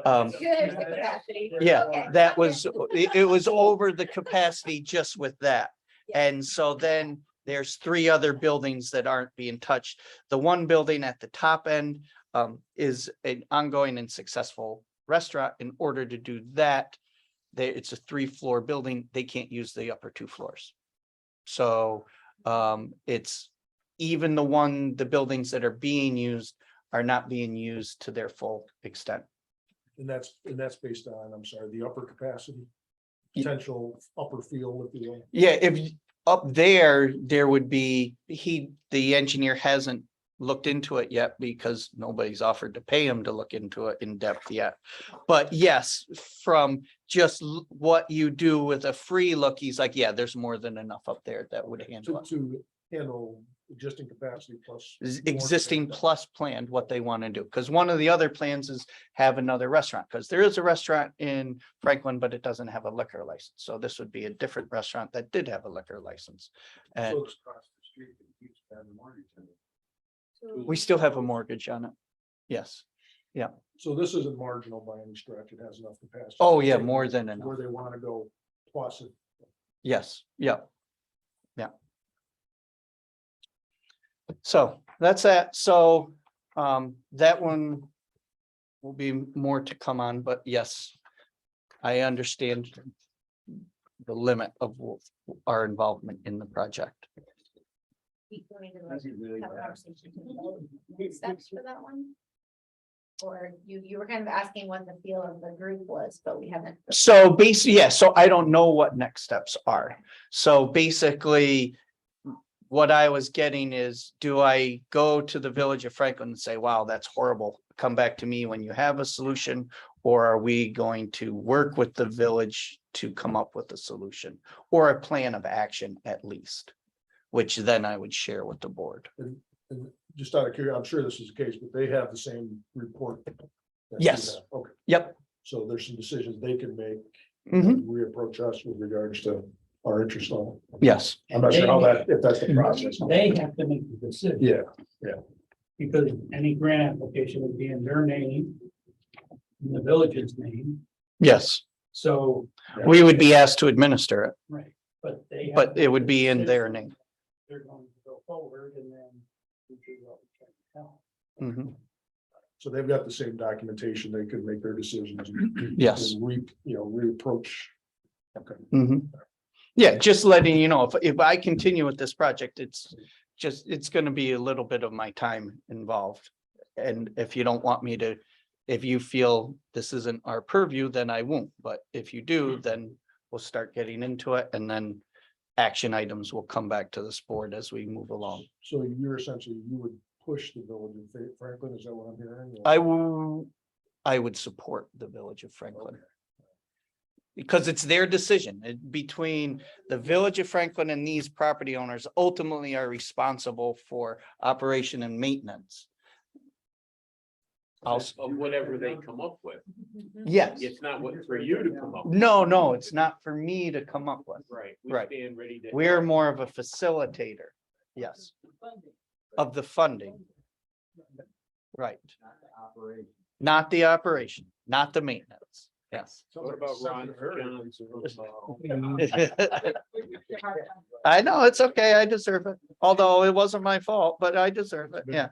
[SPEAKER 8] Good capacity.
[SPEAKER 3] Yeah, that was, it was over the capacity just with that. And so then there's 3 other buildings that aren't being touched. The one building at the top end is an ongoing and successful restaurant. In order to do that, it's a 3-floor building. They can't use the upper 2 floors. So it's even the buildings that are being used are not being used to their full extent.
[SPEAKER 10] And that's based on, I'm sorry, the upper capacity, potential upper field, if you will.
[SPEAKER 3] Yeah, if up there would be, the engineer hasn't looked into it yet because nobody's offered to pay him to look into it in depth yet. But yes, from just what you do with a free look, he's like, yeah, there's more than enough up there that would handle it.
[SPEAKER 10] To handle existing capacity plus.
[SPEAKER 3] Existing plus planned what they want to do. Because one of the other plans is have another restaurant, because there is a restaurant in Franklin, but it doesn't have a liquor license. So this would be a different restaurant that did have a liquor license. And
[SPEAKER 10] So it's across the street, it keeps having mortgage in it.
[SPEAKER 3] we still have a mortgage on it. Yes.
[SPEAKER 10] So this isn't marginal by any stretch. It has enough capacity.
[SPEAKER 3] Oh, yeah, more than enough.
[SPEAKER 10] Where they want to go plus it.
[SPEAKER 3] Yes, yeah. Yeah. So that's that. So that one will be more to come on, but yes, I understand the limit of our involvement in the project.
[SPEAKER 8] We going to have a conversation about next steps for that one? Or you were kind of asking what the feel of the group was, but we haven't.
[SPEAKER 3] So basically, yeah, so I don't know what next steps are. So basically, what I was getting is, do I go to the Village of Franklin and say, wow, that's horrible, come back to me when you have a solution? Or are we going to work with the village to come up with a solution or a plan of action at least? Which then I would share with the board.
[SPEAKER 10] And just out of curiosity, I'm sure this is the case, but they have the same report. that you
[SPEAKER 3] Yes.
[SPEAKER 10] have. Okay,
[SPEAKER 3] Yep.
[SPEAKER 10] so there's some decisions they can make.
[SPEAKER 3] Mhm.
[SPEAKER 10] Reapproach us with regards to our interest on it.
[SPEAKER 3] Yes.
[SPEAKER 10] I'm not sure how that, if that's the process.
[SPEAKER 9] They have to make the decision.
[SPEAKER 10] Yeah,
[SPEAKER 9] Because any grant application would be in their name, in the village's name,
[SPEAKER 3] Yes.
[SPEAKER 9] so.
[SPEAKER 3] We would be asked to administer it,
[SPEAKER 9] Right, but they. have
[SPEAKER 3] but
[SPEAKER 9] to
[SPEAKER 3] it would
[SPEAKER 9] make
[SPEAKER 3] be
[SPEAKER 9] the
[SPEAKER 3] in their
[SPEAKER 9] decision.
[SPEAKER 3] name.
[SPEAKER 9] They're going to go forward and then we figure out what to tell.
[SPEAKER 3] Mhm.
[SPEAKER 10] so they've got the same documentation. They can make their decisions. and-
[SPEAKER 3] Yes.
[SPEAKER 10] and reapproach. Okay.
[SPEAKER 3] Mhm. Yeah, just letting you know, if I continue with this project, it's gonna be a little bit of my time involved. And if you don't want me to, if you feel this isn't our purview, then I won't. But if you do, then we'll start getting into it and then action items will come back to this board as we move along.
[SPEAKER 10] So you're essentially, you would push the village of Franklin, is that what I'm hearing?
[SPEAKER 3] I would support the Village of Franklin. Because it's their decision. Between the Village of Franklin and these property owners ultimately are responsible for operation and maintenance.
[SPEAKER 7] Of whatever they come up with.
[SPEAKER 3] Yes.
[SPEAKER 7] It's not what for you to come up with.
[SPEAKER 3] No, it's not for me to come up with.
[SPEAKER 7] Right.
[SPEAKER 3] Right.
[SPEAKER 7] We stand ready to.
[SPEAKER 3] We're more of a facilitator. Yes. Of the funding. Right.
[SPEAKER 2] Not the operation.
[SPEAKER 3] Not the operation, not the maintenance. Yes.
[SPEAKER 7] What about Ron?
[SPEAKER 3] I know, it's okay. I deserve it. Although it wasn't my fault, but I deserve it. Yeah.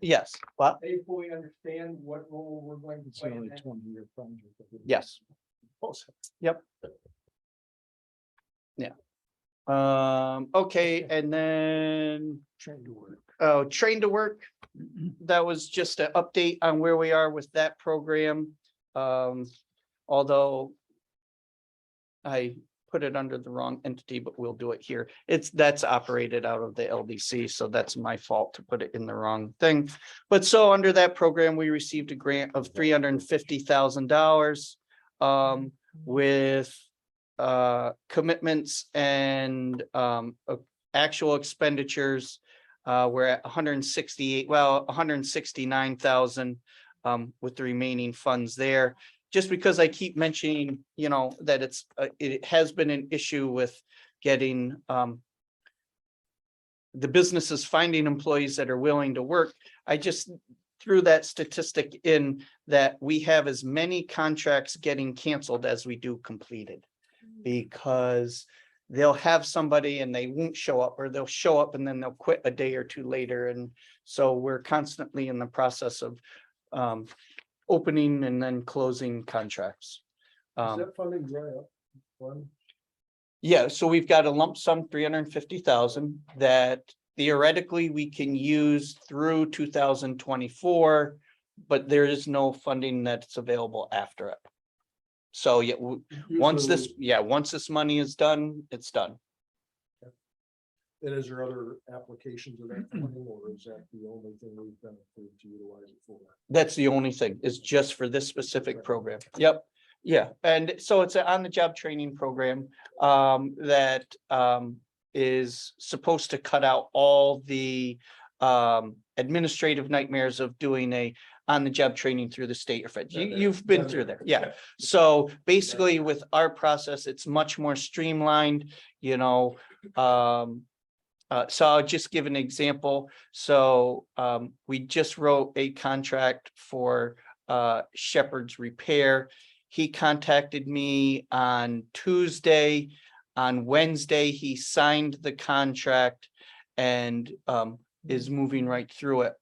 [SPEAKER 3] Yes. Well,
[SPEAKER 6] They fully understand what role we're going to
[SPEAKER 1] It's
[SPEAKER 6] play in
[SPEAKER 1] only
[SPEAKER 6] that.
[SPEAKER 1] 20-year project.
[SPEAKER 3] yes. Yep. Yeah. Okay, and then
[SPEAKER 1] Train to work.
[SPEAKER 3] Train to Work. That was just an update on where we are with that program. Although I put it under the wrong entity, but we'll do it here. That's operated out of the LDC, so that's my fault to put it in the wrong thing. But so under that program, we received a grant of $350,000 with commitments and actual expenditures. We're at 169,000 with the remaining funds there. Just because I keep mentioning, that it has been an issue with getting the businesses finding employees that are willing to work. I just threw that statistic in that we have as many contracts getting canceled as we do completed. Because they'll have somebody and they won't show up, or they'll show up and then they'll quit a day or two later. And so we're constantly in the process of opening and then closing contracts.
[SPEAKER 10] Is that funding dry up?
[SPEAKER 3] Yeah, so we've got a lump sum, 350,000 that theoretically we can use through 2024, but there is no funding that's available after it. So yeah, once this money is done, it's done.
[SPEAKER 10] And is there other applications of that funding, or is that the only thing we've been approved to utilize it for?
[SPEAKER 3] That's the only thing, is just for this specific program. Yep. Yeah, and so it's an on-the-job training program that is supposed to cut out all the administrative nightmares of doing a on-the-job training through the state or fed. You've been through there, yeah. So basically with our process, it's much more streamlined, you know. So I'll just give an example. So we just wrote a contract for Shepherd's Repair. He contacted me on Tuesday. On Wednesday, he signed the contract and is moving right through it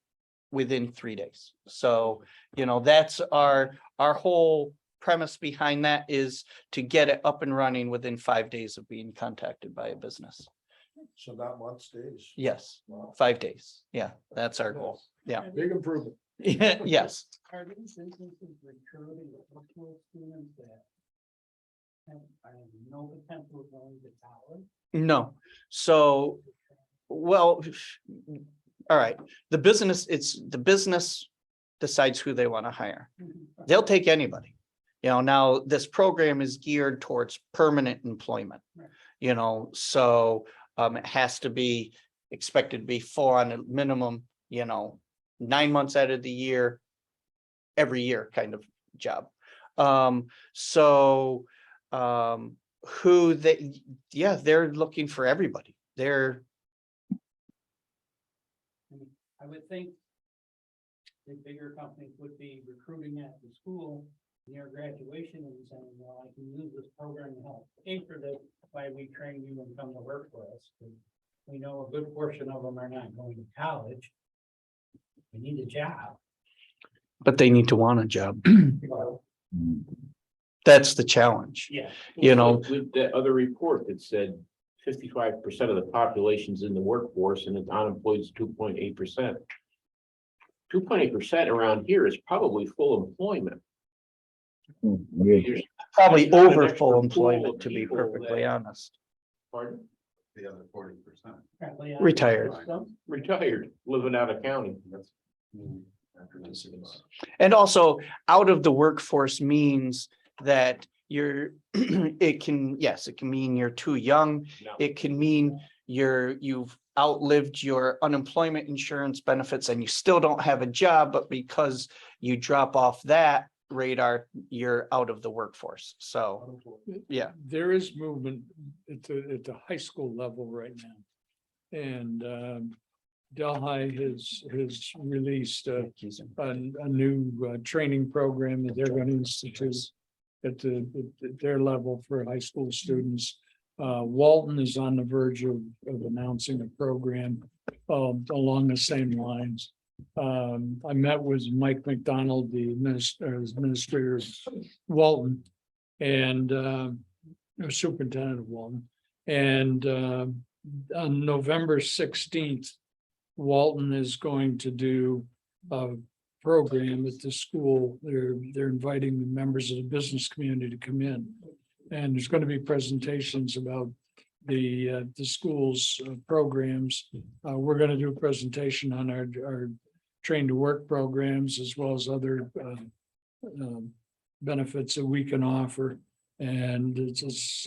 [SPEAKER 3] within 3 days. So, you know, that's our whole premise behind that is to get it up and running within 5 days of being contacted by a business.
[SPEAKER 10] So not months, days.
[SPEAKER 3] Yes, 5 days. Yeah, that's our goal. Yeah.
[SPEAKER 10] Big improvement.
[SPEAKER 3] Yes.
[SPEAKER 9] Are these businesses recruiting workforce students that have no potential of going to college?
[SPEAKER 3] No. So, well, all right. The business decides who they want to hire. They'll take anybody. You know, now this program is geared towards permanent employment. You know, so it has to be expected to be full on a minimum, you know, 9 months out of the year, every year kind of job. Who they, yeah, they're looking for everybody. They're,
[SPEAKER 9] I would think the bigger companies would be recruiting at the school near graduation and saying, well, I can use this program to help pay for this, why we train you and come to work for us. And we know a good portion of them are not going to college. They need a job.
[SPEAKER 3] but they need to want a job.
[SPEAKER 9] Well,
[SPEAKER 3] That's the challenge.
[SPEAKER 9] yeah.
[SPEAKER 3] You know,
[SPEAKER 7] With that other report that said 55% of the population's in the workforce and the unemployed is 2.8%. 2.8% around here is probably full employment. There's
[SPEAKER 3] probably
[SPEAKER 7] not an
[SPEAKER 3] over
[SPEAKER 7] extra
[SPEAKER 3] full
[SPEAKER 7] pool
[SPEAKER 3] employment,
[SPEAKER 7] of
[SPEAKER 3] to be
[SPEAKER 7] people
[SPEAKER 3] perfectly
[SPEAKER 7] that-
[SPEAKER 3] honest.
[SPEAKER 7] Pardon?
[SPEAKER 2] The other 40%.
[SPEAKER 9] Apparently,
[SPEAKER 3] Retired.
[SPEAKER 7] Retired, living out of county.
[SPEAKER 3] And also out of the workforce means that you're, it can, yes, it can mean you're too young.
[SPEAKER 7] No.
[SPEAKER 3] It can mean you've outlived your unemployment insurance benefits and you still don't have a job, but because you drop off that radar, you're out of the workforce. So, yeah.
[SPEAKER 1] There is movement at the high school level right now. And Delhi has released a new training program that they're going to institute at their level for high school students. Walton is on the verge of announcing a program along the same lines. I met with Mike McDonald, the administrator of Walton, and superintendent of Walton. And on November 16th, Walton is going to do a program at the school. They're inviting the members of the business community to come in. And there's going to be presentations about the school's programs. We're going to do a presentation on our train to work programs as well as other benefits that we can offer. And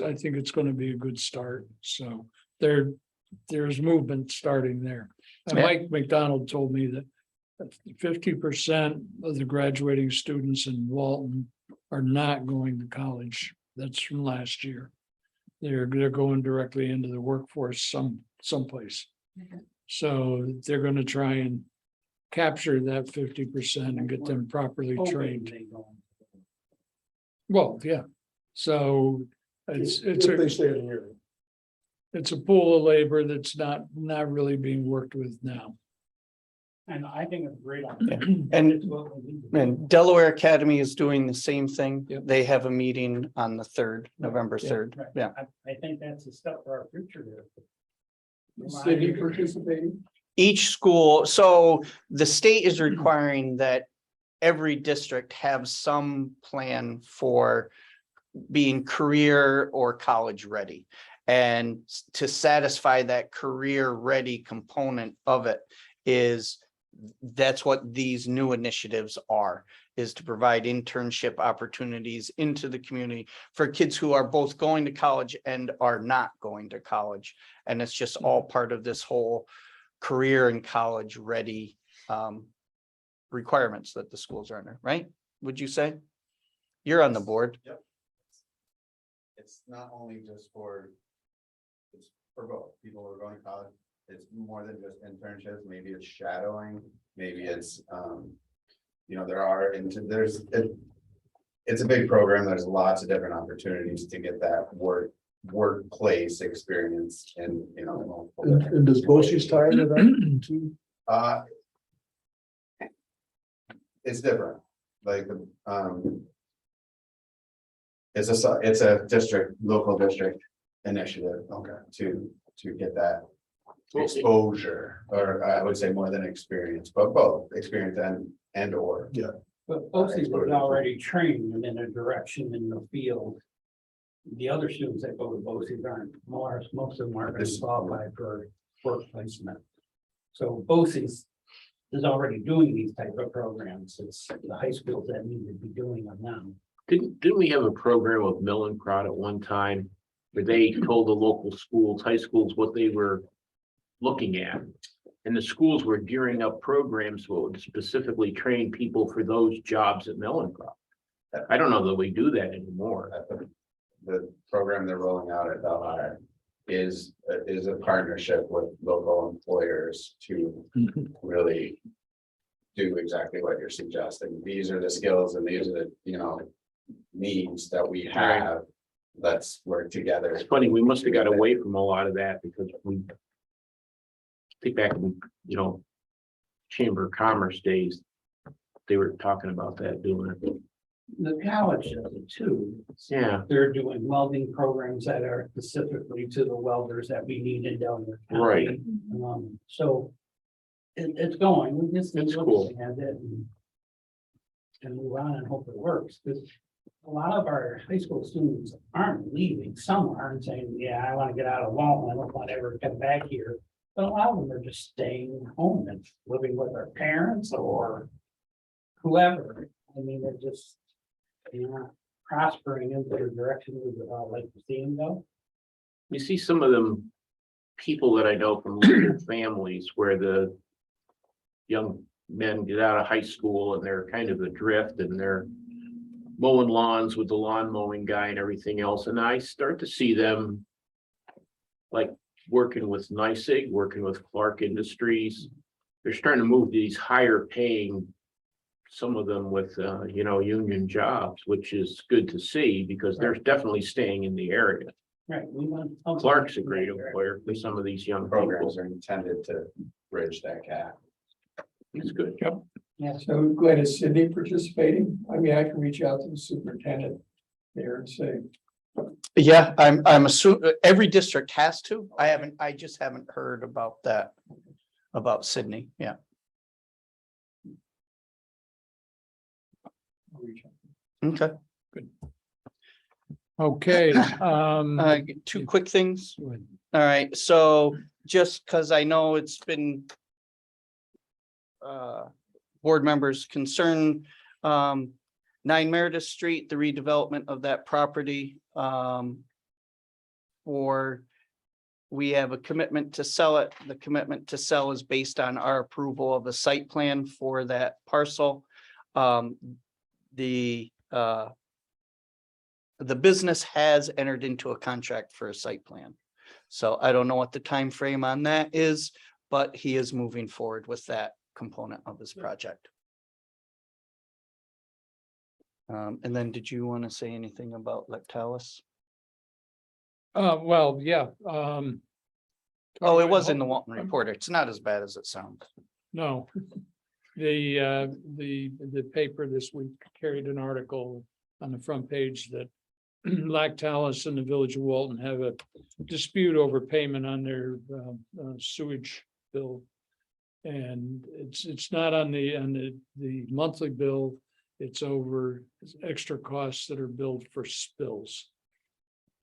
[SPEAKER 1] I think it's going to be a good start. So there's movement starting there. And
[SPEAKER 3] Yeah.
[SPEAKER 1] Mike McDonald told me that 50% of the graduating students in Walton are not going to college. That's from last year. They're going directly into the workforce someplace. So they're going to try and capture that 50% and get them properly trained. Well, yeah. So it's
[SPEAKER 10] If they
[SPEAKER 1] a
[SPEAKER 10] stay in here.
[SPEAKER 1] it's a pool of labor that's not really being worked with now.
[SPEAKER 9] And I think it's a great.
[SPEAKER 3] Yeah.
[SPEAKER 9] opportunity.
[SPEAKER 3] And-
[SPEAKER 9] It's what we need to do.
[SPEAKER 3] And Delaware Academy is doing the same thing.
[SPEAKER 1] Yep.
[SPEAKER 3] They have a meeting on the 3rd, November 3rd.
[SPEAKER 9] Right.
[SPEAKER 3] Yeah.
[SPEAKER 9] I think that's a step for our future there.
[SPEAKER 6] City participating.
[SPEAKER 3] Each school, so the state is requiring that every district have some plan for being career or college ready. And to satisfy that career ready component of it is that's what these new initiatives are, is to provide internship opportunities into the community for kids who are both going to college and are not going to college. And it's just all part of this whole career and college ready requirements that the schools are under, right? Would you say? You're on the board.
[SPEAKER 11] Yep. It's not only just for, it's for both people who are going to college. It's more than just internships. Maybe it's shadowing, maybe it's, you know, it's a big program. There's lots of different opportunities to get that workplace experience and, you know.
[SPEAKER 10] And does BOCES tie into that too?
[SPEAKER 11] It's different, like, it's a local district initiative. Okay. To get that exposure, or I would say more than experience, but both experience and or.
[SPEAKER 10] Yeah.
[SPEAKER 9] But BOCES was already trained in a direction in the field. The other students that go to BOCES aren't, most of them aren't going to qualify for work placement. So BOCES is already doing these type of programs. It's the high schools that need to be doing them now.
[SPEAKER 7] Didn't we have a program with Millenprod at one time where they told the local schools, high schools, what they were looking at? And the schools were gearing up programs that would specifically train people for those jobs at Millenprod. I don't know that we do that anymore.
[SPEAKER 11] The program they're rolling out at Delaware is a partnership with local employers to really do exactly what you're suggesting. These are the skills and these are the, you know, needs that we have. Let's work together.
[SPEAKER 7] It's funny, we must have got away from a lot of that because we think back, you know, Chamber of Commerce days, they were talking about that, doing it.
[SPEAKER 9] The college does it too.
[SPEAKER 7] Yeah,
[SPEAKER 9] They're doing welding programs that are specifically to the welders that we need in Delaware County.
[SPEAKER 7] right.
[SPEAKER 9] So it's going, we just need
[SPEAKER 7] It's
[SPEAKER 9] to
[SPEAKER 7] cool.
[SPEAKER 9] look at it and move on and hope it works, because a lot of our high school students aren't leaving. Some aren't saying, yeah, I want to get out of Walton, I don't want to ever come back here. But a lot of them are just staying home and living with their parents or whoever. I mean, they're just, you know, prospering into the direction we would all like to see them go.
[SPEAKER 7] You see some of them people that I know from local families where the young men get out of high school and they're kind of adrift and they're mowing lawns with the lawn mowing guy and everything else. And I start to see them like working with NYSEG, working with Clark Industries. They're starting to move to these higher paying, some of them with, you know, union jobs, which is good to see because they're definitely staying in the area.
[SPEAKER 9] Right. We want.
[SPEAKER 7] Clark's a great employer for some of these young people.
[SPEAKER 11] Programs are intended to bridge that gap.
[SPEAKER 7] It's good.
[SPEAKER 1] Yep.
[SPEAKER 9] Yeah.
[SPEAKER 6] So Glenn, is Sydney participating? I mean, I can reach out to the superintendent there and say,
[SPEAKER 3] Yeah, I'm assuming every district has to. I just haven't heard about that, about Sydney. Yeah.
[SPEAKER 6] I'll reach out.
[SPEAKER 3] Okay.
[SPEAKER 1] Okay,
[SPEAKER 3] Two quick things.
[SPEAKER 1] go ahead.
[SPEAKER 3] All right, so just because I know it's been board members' concern, 9 Meredith Street, the redevelopment of that property. We have a commitment to sell it. The commitment to sell is based on our approval of a site plan for that parcel. The business has entered into a contract for a site plan. So I don't know what the time frame on that is, but he is moving forward with that component of his project. And then did you want to say anything about Lactalis?
[SPEAKER 1] Well, yeah,
[SPEAKER 3] Oh, it was in the Walton Report. It's not as bad as it sounds.
[SPEAKER 1] no. The paper this week carried an article on the front page that Lactalis and the Village of Walton have a dispute over payment on their sewage bill. And it's not on the monthly bill, it's over extra costs that are billed for spills.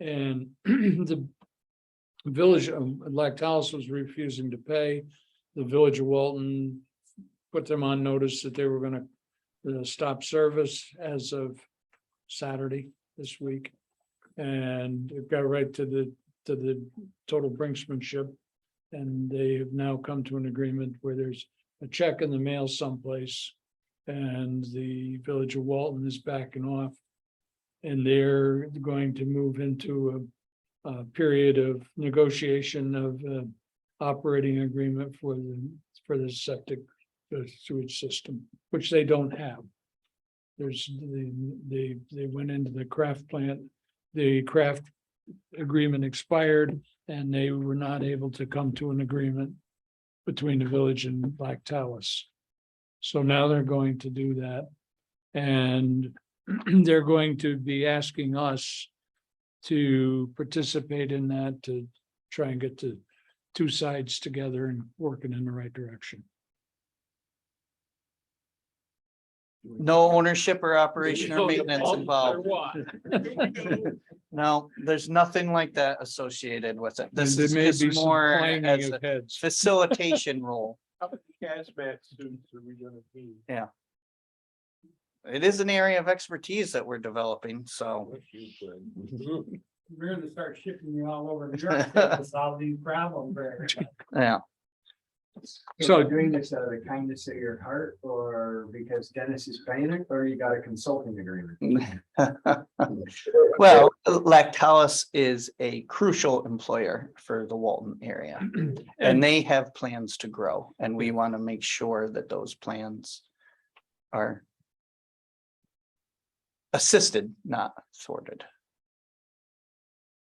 [SPEAKER 1] And the Village of Lactalis was refusing to pay. The Village of Walton put them on notice that they were gonna stop service as of Saturday this week. And it got right to the total brinksmanship. And they have now come to an agreement where there's a check in the mail someplace. And the Village of Walton is backing off. And they're going to move into a period of negotiation of operating agreement for the septic sewage system, which they don't have. There's they went into the craft plant, the craft agreement expired, and they were not able to come to an agreement between the village and Black Talus. So now they're going to do that. And they're going to be asking us to participate in that, to try and get the two sides together and working in the right direction.
[SPEAKER 3] No ownership or operation or maintenance involved. No, there's nothing like that associated with it. This
[SPEAKER 1] There
[SPEAKER 3] is
[SPEAKER 1] may be
[SPEAKER 3] just
[SPEAKER 1] some
[SPEAKER 3] more
[SPEAKER 1] clanging
[SPEAKER 3] as a
[SPEAKER 1] of heads.
[SPEAKER 3] facilitation role.
[SPEAKER 10] How many hazmat suits are we gonna need?
[SPEAKER 3] It is an area of expertise that we're developing, so.
[SPEAKER 9] We're gonna start shipping you all over New York to solve these problems for everybody.
[SPEAKER 3] Yeah,
[SPEAKER 1] So-
[SPEAKER 2] you're doing this out of the kindness of your heart, or because Dennis is paying it, or you got a consulting agreement?
[SPEAKER 3] well, Lactalis is a crucial employer for the Walton area. And they have plans to grow, and we want to make sure that those plans are assisted, not thwarted.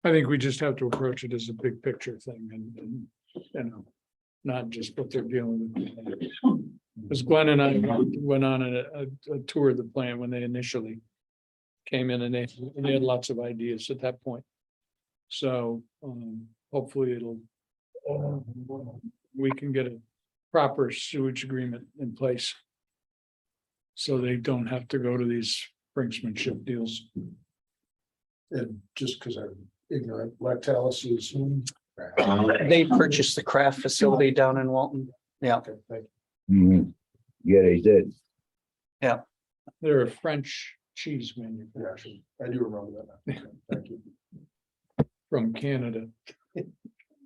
[SPEAKER 1] I think we just have to approach it as a big picture thing and, you know, not just what they're dealing with. Because Glenn and I went on a tour of the plant when they initially came in, and they had lots of ideas at that point. So hopefully it'll, we can get a proper sewage agreement in place. So they don't have to go to these brinksmanship deals.
[SPEAKER 10] And just because I'm ignorant, Lactalis is.
[SPEAKER 3] They purchased the craft facility down in Walton. Yeah,
[SPEAKER 10] Okay, thank you.
[SPEAKER 5] Mhm. Yeah, they did.
[SPEAKER 1] They're a French cheese manufacturer
[SPEAKER 10] I do remember that. Okay, thank you.
[SPEAKER 1] from Canada.
[SPEAKER 10] Of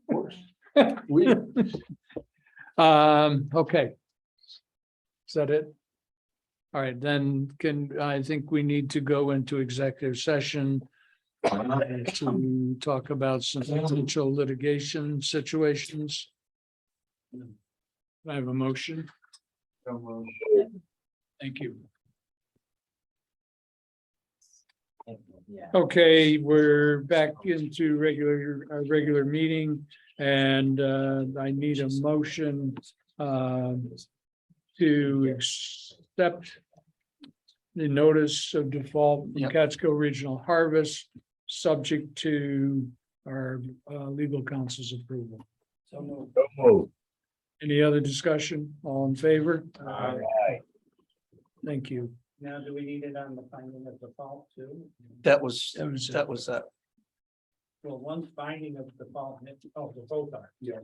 [SPEAKER 10] course. We,
[SPEAKER 1] Okay. Is that it? All right, then I think we need to go into executive session to talk about some potential litigation situations. I have a motion. Thank you. Okay, we're back into our regular meeting, and I need a motion to accept the notice of default from
[SPEAKER 3] Yep.
[SPEAKER 1] Catskill Regional Harvest, subject to our legal counsel's approval.
[SPEAKER 5] So moved.
[SPEAKER 1] Any other discussion? All in favor?
[SPEAKER 5] Aye.
[SPEAKER 1] Thank you.
[SPEAKER 9] Now, do we need it on the finding of default too?
[SPEAKER 3] that was,
[SPEAKER 1] That was it.
[SPEAKER 3] that was that.
[SPEAKER 9] Well, one's finding of default, oh, the both are.
[SPEAKER 3] Yeah,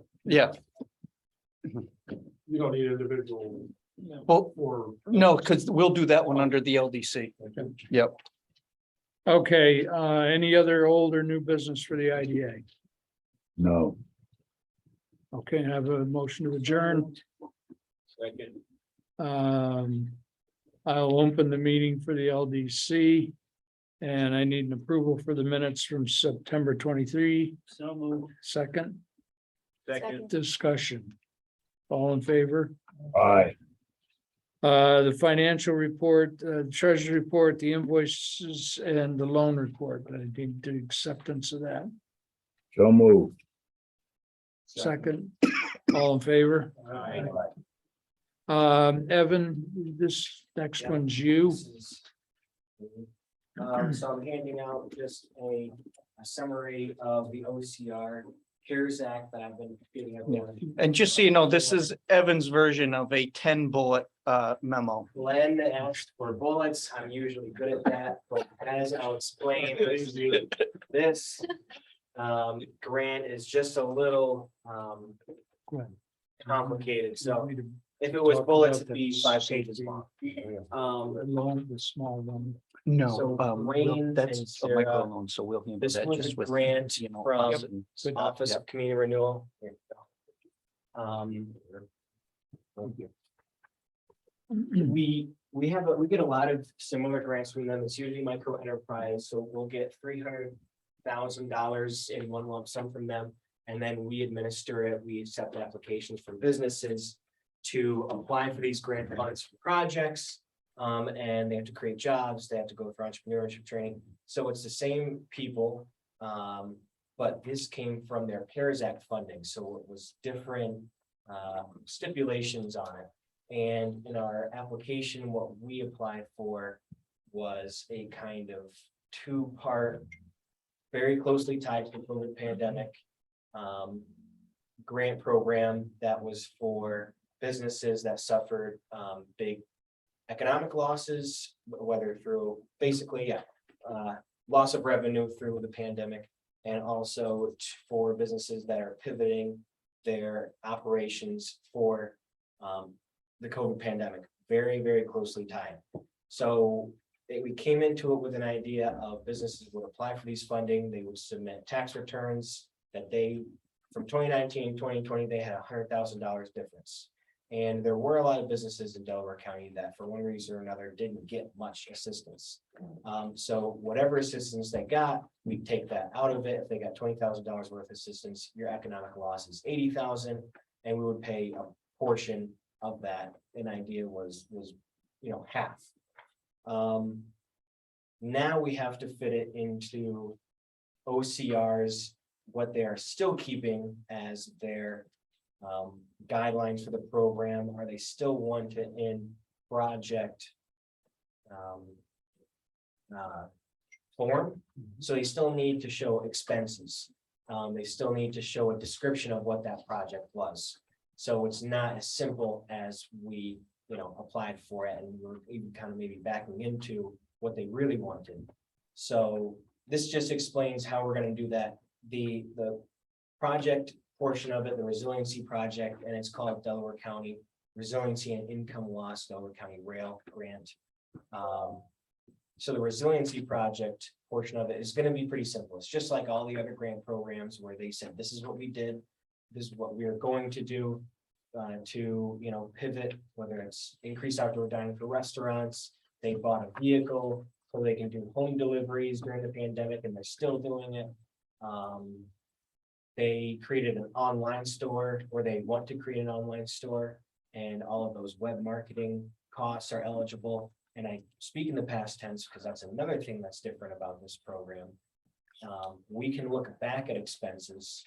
[SPEAKER 10] you don't need individual
[SPEAKER 3] well,
[SPEAKER 10] or.
[SPEAKER 3] no, because we'll do that one under the LDC. Yep.
[SPEAKER 1] Okay, any other old or new business for the IDA?
[SPEAKER 5] No.
[SPEAKER 1] Okay, I have a motion to adjourn.
[SPEAKER 7] Second.
[SPEAKER 1] I'll open the meeting for the LDC. And I need an approval for the minutes from September 23.
[SPEAKER 9] So moved.
[SPEAKER 1] Second,
[SPEAKER 7] Second.
[SPEAKER 1] discussion. All in favor?
[SPEAKER 5] Aye.
[SPEAKER 1] The financial report, treasury report, the invoices and the loan report. I need the acceptance of that.
[SPEAKER 5] So moved.
[SPEAKER 1] Second, all in favor?
[SPEAKER 7] Aye.
[SPEAKER 1] Evan, this next one's you.
[SPEAKER 4] So I'm handing out just a summary of the OCR CARES Act that I've been giving everyone.
[SPEAKER 3] And just so you know, this is Evan's version of a 10-bullet memo.
[SPEAKER 4] Glenn asked for bullets. I'm usually good at that, but as I'll explain, this grant is just a little
[SPEAKER 1] Glenn.
[SPEAKER 4] complicated. So If it was
[SPEAKER 1] Talk
[SPEAKER 4] bullets,
[SPEAKER 1] about
[SPEAKER 4] it'd be
[SPEAKER 1] the
[SPEAKER 4] 5 pages long.
[SPEAKER 1] The small one.
[SPEAKER 3] No,
[SPEAKER 4] So Wayne
[SPEAKER 3] that's
[SPEAKER 4] and
[SPEAKER 3] a
[SPEAKER 4] Sarah,
[SPEAKER 3] microloan, so we'll handle
[SPEAKER 4] this
[SPEAKER 3] that
[SPEAKER 4] was
[SPEAKER 3] just
[SPEAKER 4] a
[SPEAKER 3] with,
[SPEAKER 4] grant
[SPEAKER 3] you know,
[SPEAKER 4] from
[SPEAKER 3] us and
[SPEAKER 1] Good.
[SPEAKER 4] Office of Community Renewal. Here you go. We have, we get a lot of similar grants from them. It's usually micro enterprise, so we'll get $300,000 in one lump sum from them. And then we administer it. We accept applications from businesses to apply for these grant funds for projects. And they have to create jobs. They have to go for entrepreneurship training. So it's the same people. But this came from their CARES Act funding, so it was different stipulations on it. And in our application, what we applied for was a kind of two-part, very closely tied to the COVID pandemic grant program that was for businesses that suffered big economic losses, whether through basically, loss of revenue through the pandemic, and also for businesses that are pivoting their operations for the COVID pandemic, very, very closely tied. So we came into it with an idea of businesses would apply for these funding, they would submit tax returns that they, from 2019, 2020, they had $100,000 difference. And there were a lot of businesses in Delaware County that for one reason or another didn't get much assistance. So whatever assistance they got, we take that out of it. If they got $20,000 worth of assistance, your economic loss is $80,000, and we would pay a portion of that. An idea was half. Now we have to fit it into OCRs, what they are still keeping as their guidelines for the program. Are they still want to in project form? So they still need to show expenses. They still need to show a description of what that project was. So it's not as simple as we, applied for it, and we're even kind of maybe backing into what they really wanted. So this just explains how we're going to do that. The project portion of it, the resiliency project, and it's called Delaware County Resiliency and Income Loss Delaware County Rail Grant. So the resiliency project portion of it is going to be pretty simple. It's just like all the other grant programs where they said, this is what we did, this is what we are going to do to pivot, whether it's increased outdoor dining for restaurants. They bought a vehicle so they can do home deliveries during the pandemic, and they're still doing it. They created an online store, or they want to create an online store, and all of those web marketing costs are eligible. And I speak in the past tense because that's another thing that's different about this program. We can look back at expenses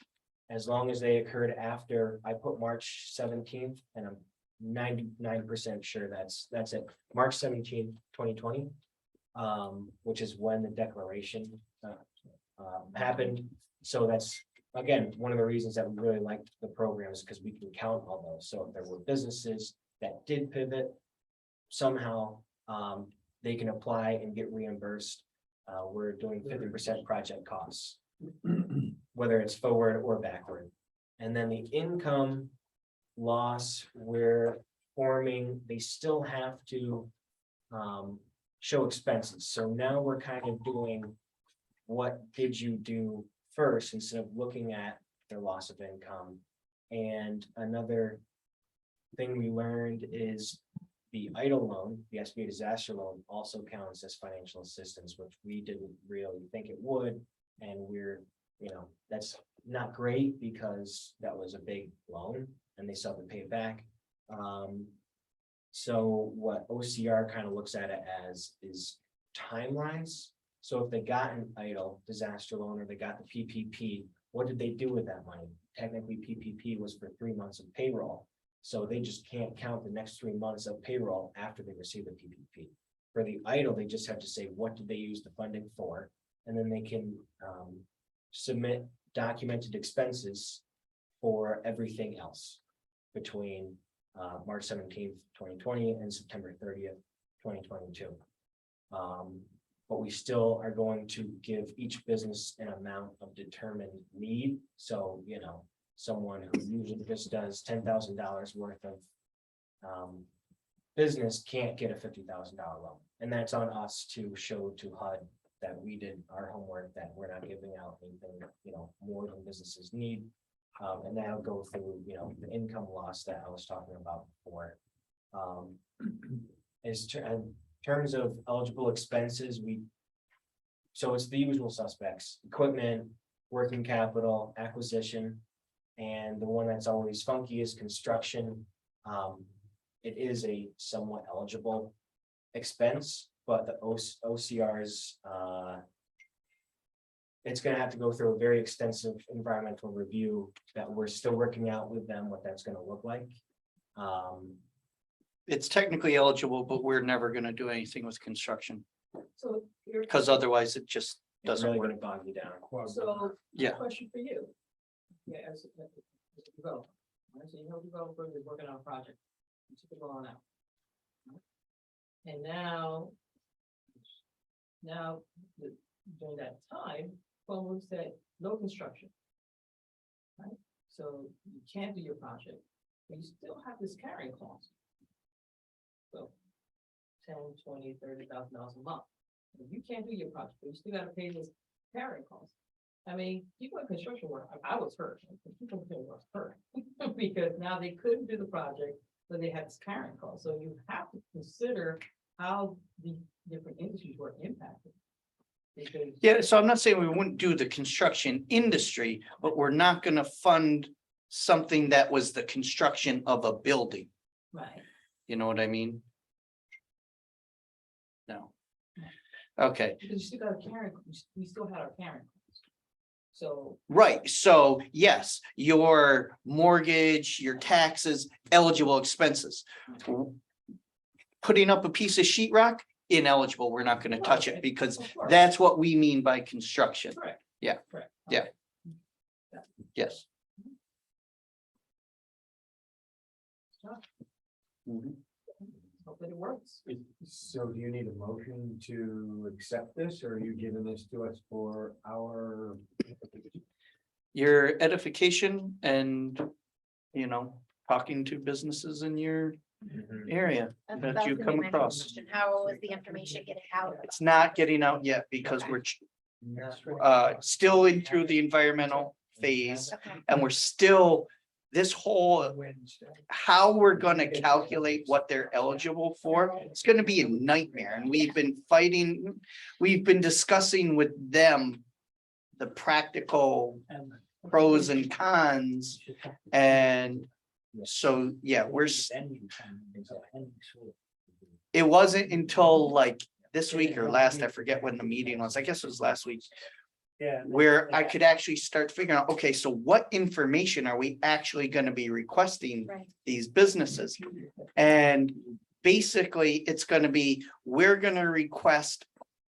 [SPEAKER 4] as long as they occurred after, I put March 17th, and I'm 99% sure that's it. March 17th, 2020, which is when the declaration happened. So that's, again, one of the reasons that we really liked the program is because we can count all those. So if there were businesses that did pivot, somehow they can apply and get reimbursed. We're doing 50% project costs, whether it's forward or backward. And then the income loss we're forming, they still have to show expenses. So now we're kind of doing what did you do first instead of looking at their loss of income. And another thing we learned is the EIDL loan, the SBA disaster loan, also counts as financial assistance, which we didn't really think it would. And we're, that's not great because that was a big loan and they still have to pay it back. So what OCR kind of looks at it as is timelines. So if they got an EIDL disaster loan or they got the PPP, what did they do with that money? Technically, PPP was for 3 months of payroll. So they just can't count the next 3 months of payroll after they receive the PPP. For the EIDL, they just have to say, what did they use the funding for? And then they can submit documented expenses for everything else between March 17th, 2020 and September 30th, 2022. But we still are going to give each business an amount of determined need. So, someone who usually just does $10,000 worth of business can't get a $50,000 loan. And that's on us to show to HUD that we did our homework, that we're not giving out anything, more than businesses need. And that'll go through, the income loss that I was talking about before. In terms of eligible expenses, so it's the usual suspects: equipment, working capital, acquisition, and the one that's always funky is construction. It is a somewhat eligible expense, but the OCRs, it's gonna have to go through a very extensive environmental review that we're still working out with them, what that's gonna look like.
[SPEAKER 3] It's technically eligible, but we're never gonna do anything with construction,
[SPEAKER 12] So you're.
[SPEAKER 3] because otherwise it just
[SPEAKER 4] It's
[SPEAKER 3] doesn't
[SPEAKER 4] really
[SPEAKER 3] work.
[SPEAKER 4] gonna bog you down.
[SPEAKER 12] So.
[SPEAKER 3] Yeah.
[SPEAKER 12] Question for you. Yeah, as a developer, right? So you know, developer is working on a project. You took it all out. And now. During that time, Cuomo said no construction. Right? So you can't do your project, but you still have this carrying cost. So 10, 20, $30,000 a month. And you can't do your project, but you still gotta pay this carrying cost. I mean, people in construction work, I was hurt, people was hurt, because now they couldn't do the project, but they had this carrying cost, so you have to consider how the different industries were impacted. Because.
[SPEAKER 3] Yeah, so I'm not saying we wouldn't do the construction industry, but we're not gonna fund something that was the construction of a building.
[SPEAKER 12] Right.
[SPEAKER 3] You know what I mean? No. Okay,
[SPEAKER 12] Because you still got a carrying, we still had our carrying cost. So,
[SPEAKER 3] right, so yes, your mortgage, your taxes, eligible expenses. Putting up a piece of sheetrock, ineligible, we're not gonna touch it, because
[SPEAKER 12] of course.
[SPEAKER 3] that's what we mean by construction.
[SPEAKER 12] Correct.
[SPEAKER 3] Yeah.
[SPEAKER 12] Correct.
[SPEAKER 3] Yeah. Yes. Mhm.
[SPEAKER 12] Hope that it works.
[SPEAKER 2] So do you need a motion to accept this, or are you giving this to us for our?
[SPEAKER 3] Your edification and, talking to businesses in your area
[SPEAKER 8] That's
[SPEAKER 3] that you
[SPEAKER 8] gonna be
[SPEAKER 3] come
[SPEAKER 8] my next
[SPEAKER 3] across.
[SPEAKER 8] question. How was the information getting out?
[SPEAKER 3] It's not getting out yet because we're still in through the environmental phase,
[SPEAKER 8] Okay.
[SPEAKER 3] and we're still, this whole, how we're gonna calculate what they're eligible for, it's gonna be a nightmare, and we've been discussing with them the practical pros and cons, and so, yeah, it wasn't until like this week or last, I forget when the meeting was, I guess it was last week, where I could actually start figuring out, okay, so what information are we actually gonna be requesting
[SPEAKER 8] Right.
[SPEAKER 3] these businesses? And basically, it's gonna be, we're gonna request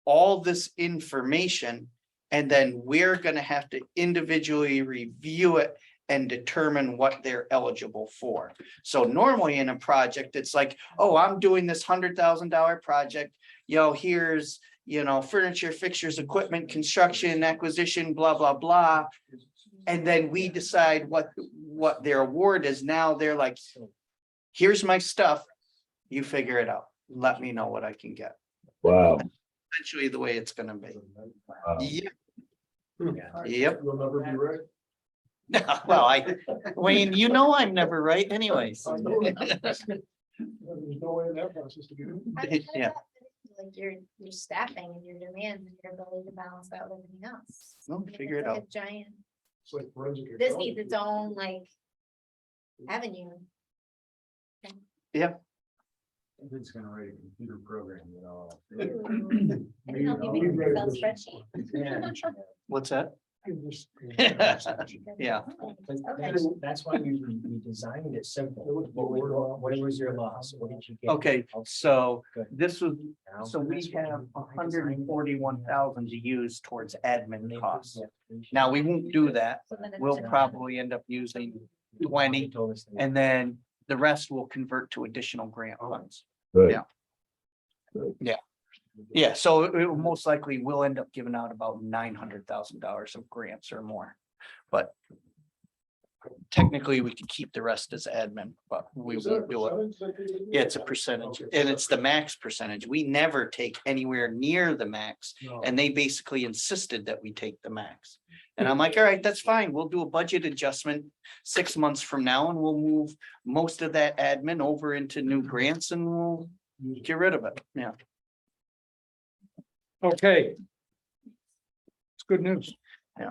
[SPEAKER 3] all this information, and then we're gonna have to individually review it and determine what they're eligible for. So normally in a project, it's like, oh, I'm doing this $100,000 project, here's, furniture, fixtures, equipment, construction, acquisition, blah, blah, blah. And then we decide what their award is. Now they're like, here's my stuff, you figure it out, let me know what I can get.
[SPEAKER 5] Wow.
[SPEAKER 3] Essentially the way it's gonna be.
[SPEAKER 5] Wow.
[SPEAKER 3] Yep. Yep.
[SPEAKER 10] You'll never be right.
[SPEAKER 3] Well, Wayne, I'm never right anyways.
[SPEAKER 10] I know that. There's no way in that process to get it.
[SPEAKER 8] How does
[SPEAKER 3] Yeah.
[SPEAKER 8] that fit into, like your staffing and your demands and your ability to balance that with everything else?
[SPEAKER 3] We'll
[SPEAKER 8] I mean,
[SPEAKER 3] figure
[SPEAKER 8] it's
[SPEAKER 3] it
[SPEAKER 8] like
[SPEAKER 3] out.
[SPEAKER 8] a giant,
[SPEAKER 10] It's like forensic.
[SPEAKER 8] this
[SPEAKER 10] accounting.
[SPEAKER 8] needs its own avenue.
[SPEAKER 2] It's gonna write a computer program,
[SPEAKER 8] Ooh. I can help you make an Excel spreadsheet.
[SPEAKER 3] What's that?
[SPEAKER 10] You just-
[SPEAKER 3] Yeah.
[SPEAKER 8] Okay.
[SPEAKER 4] That's why we designed it simple. What was your loss? What did you get?
[SPEAKER 3] Okay, so
[SPEAKER 4] Good.
[SPEAKER 3] this was,
[SPEAKER 4] Now,
[SPEAKER 3] so we
[SPEAKER 4] that's what
[SPEAKER 3] have
[SPEAKER 4] I
[SPEAKER 3] 141,000 to use towards admin
[SPEAKER 4] designed.
[SPEAKER 3] costs. Now, we won't do that.
[SPEAKER 8] So then it's
[SPEAKER 3] We'll
[SPEAKER 8] a-
[SPEAKER 3] probably end up using 20,
[SPEAKER 4] Told us that-
[SPEAKER 3] and then the rest will convert to additional grant funds.
[SPEAKER 5] Good.
[SPEAKER 3] Yeah. Yeah, so it will most likely we'll end up giving out about $900,000 of grants or more. But technically we could keep the rest as admin, but we won't do it. Yeah, it's a percentage and it's the max percentage. We never take anywhere near the max. And they basically insisted that we take the max. And I'm like, all right, that's fine. We'll do a budget adjustment 6 months from now and we'll move most of that admin over into new grants and we'll get rid of it. Yeah.
[SPEAKER 1] Okay. It's good news.
[SPEAKER 3] Yeah.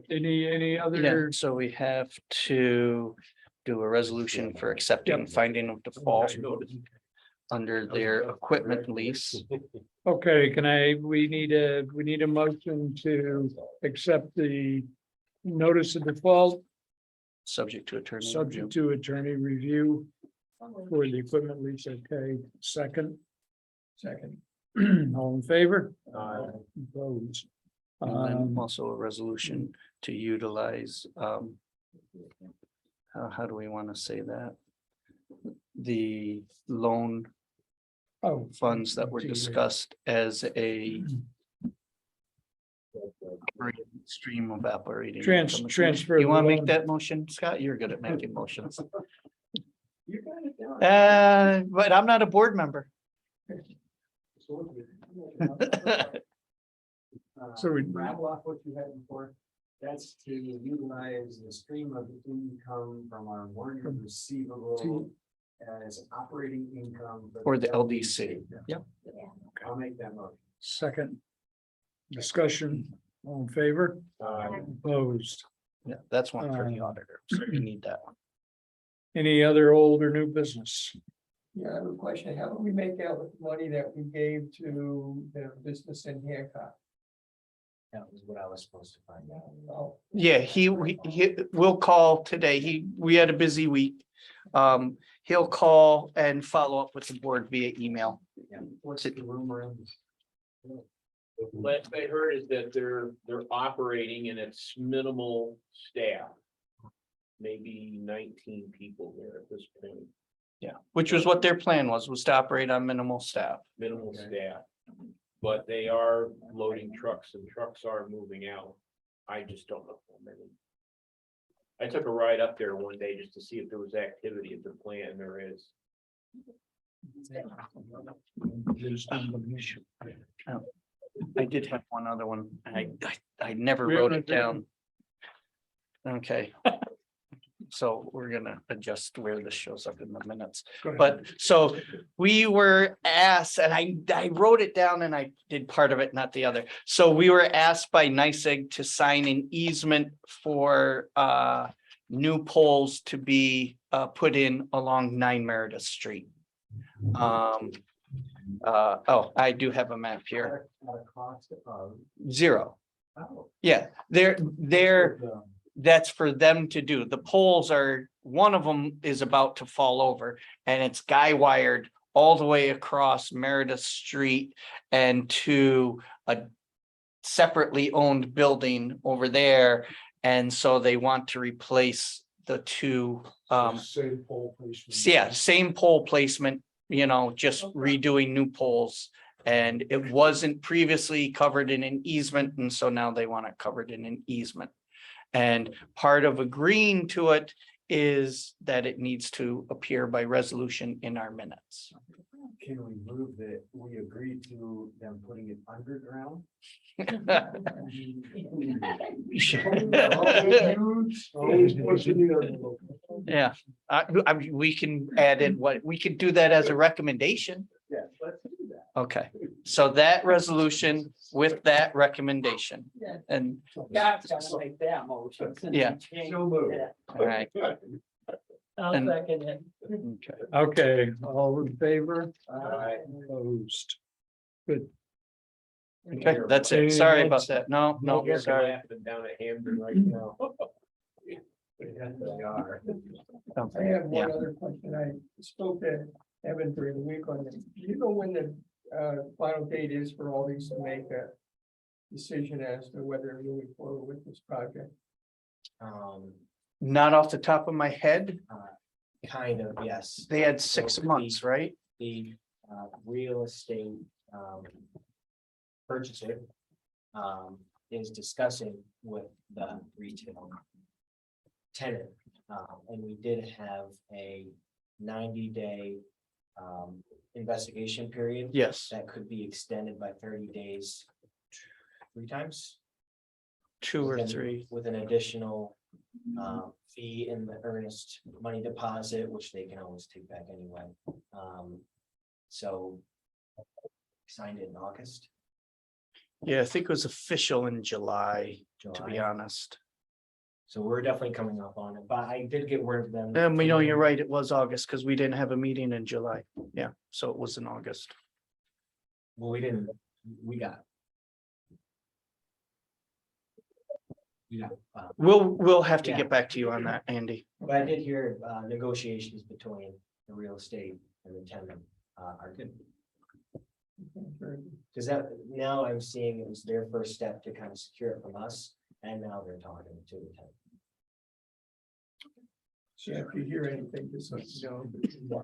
[SPEAKER 1] Any
[SPEAKER 3] Yeah,
[SPEAKER 1] other,
[SPEAKER 3] so we have to do a resolution for accepting finding of default under their equipment lease.
[SPEAKER 1] okay, we need a motion to accept the notice of default,
[SPEAKER 3] Subject to attorney.
[SPEAKER 1] subject to attorney review for the equipment lease. Okay, second. All in favor? Opposed.
[SPEAKER 3] And then also a resolution to utilize, how do we want to say that? The loan
[SPEAKER 1] Oh,
[SPEAKER 3] funds that were discussed as a stream of operating. income.
[SPEAKER 1] transfer.
[SPEAKER 3] You want to
[SPEAKER 1] the
[SPEAKER 3] make
[SPEAKER 1] loan.
[SPEAKER 3] that motion, Scott? You're good at making motions.
[SPEAKER 2] You got it down.
[SPEAKER 3] But I'm not a board member.
[SPEAKER 1] So we-
[SPEAKER 2] Rattle off what you had before. That's to utilize the stream of income from our warranty receivable as operating income.
[SPEAKER 3] For the LDC. Yep.
[SPEAKER 2] I'll make that motion.
[SPEAKER 1] Second. Discussion, all in favor? Opposed.
[SPEAKER 3] Yeah, that's one for the auditor. So we need that one.
[SPEAKER 1] Any other old or new business?
[SPEAKER 6] Yeah, I have a question. How do we make out with the money that we gave to the business in Hancock?
[SPEAKER 4] That was what I was supposed to find out.
[SPEAKER 6] Well,
[SPEAKER 3] Yeah, he will call today. We had a busy week. He'll call and follow up with the board via email.
[SPEAKER 2] What's the rumor?
[SPEAKER 7] Last I heard is that they're operating and it's minimal staff. Maybe 19 people there at this point,
[SPEAKER 3] Yeah, which was what their plan was to operate on minimal staff.
[SPEAKER 7] minimal staff. But they are loading trucks and trucks are moving out. I just don't know how many. I took a ride up there one day just to see if there was activity at the plant, and there is.
[SPEAKER 3] I did have one other one. I never wrote it down. Okay. So we're gonna adjust where this shows up in the minutes.
[SPEAKER 1] Go ahead.
[SPEAKER 3] But so we were asked, and I wrote it down and I did part of it, not the other. So we were asked by NYSEG to sign an easement for new poles to be put in along 9 Meredith Street. Oh, I do have a map here.
[SPEAKER 2] At a cost of.
[SPEAKER 3] 0.
[SPEAKER 2] Oh.
[SPEAKER 3] Yeah, that's for them to do. The poles are, one of them is about to fall over and it's guy wired all the way across Meredith Street and to a separately owned building over there. And so they want to replace the two,
[SPEAKER 10] Same pole placement.
[SPEAKER 3] yeah, same pole placement, just redoing new poles. And it wasn't previously covered in an easement, and so now they want it covered in an easement. And part of agreeing to it is that it needs to appear by resolution in our minutes.
[SPEAKER 2] Can we move that we agreed to them putting it underground?
[SPEAKER 3] Yeah, we can add in we could do that as a recommendation.
[SPEAKER 2] Yeah, let's do that.
[SPEAKER 3] Okay, so that resolution with that recommendation and,
[SPEAKER 12] Scott's gonna make that motion.
[SPEAKER 3] Yeah.
[SPEAKER 2] So moved.
[SPEAKER 3] all right,
[SPEAKER 12] I'll
[SPEAKER 3] And-
[SPEAKER 12] second it.
[SPEAKER 3] okay.
[SPEAKER 1] Okay, all in favor?
[SPEAKER 2] Alright.
[SPEAKER 1] Opposed. Good.
[SPEAKER 3] Okay, that's it. Sorry about that. No,
[SPEAKER 7] You're
[SPEAKER 3] sorry.
[SPEAKER 7] laughing down at Hamden right now.
[SPEAKER 2] Yes, they are.
[SPEAKER 6] I have one other question. I spoke to Evan during the week on this. Do you know when the final date is for all these to make a decision as to whether they're moving forward with this project?
[SPEAKER 3] Not off the top of my head,
[SPEAKER 4] Kind of, yes.
[SPEAKER 3] they had 6 months, right?
[SPEAKER 4] The real estate purchaser is discussing with the retail tenant. And we did have a 90-day investigation period.
[SPEAKER 3] Yes,
[SPEAKER 4] That could be extended by 30 days. 3 times.
[SPEAKER 3] 2 or
[SPEAKER 4] With an-
[SPEAKER 3] 3.
[SPEAKER 4] With an additional fee in the earnest money deposit, which they can always take back anyway. So signed it in August,
[SPEAKER 3] Yeah, I think it was official in July, to be
[SPEAKER 4] July.
[SPEAKER 3] honest.
[SPEAKER 4] So we're definitely coming up on it, but I did get word from them.
[SPEAKER 3] And we know you're right, it was August because we didn't have a meeting in July. Yeah, so it was in August.
[SPEAKER 4] Well, we didn't, we got. Yeah,
[SPEAKER 3] We'll have to
[SPEAKER 4] Yeah.
[SPEAKER 3] get back to you on that, Andy.
[SPEAKER 4] but I did hear negotiations between the real estate and the tenant are good. Cause that, now I'm seeing it was their first step to kind of secure it from us, and now they're talking to the tenant.
[SPEAKER 6] So if you hear anything, just let us know.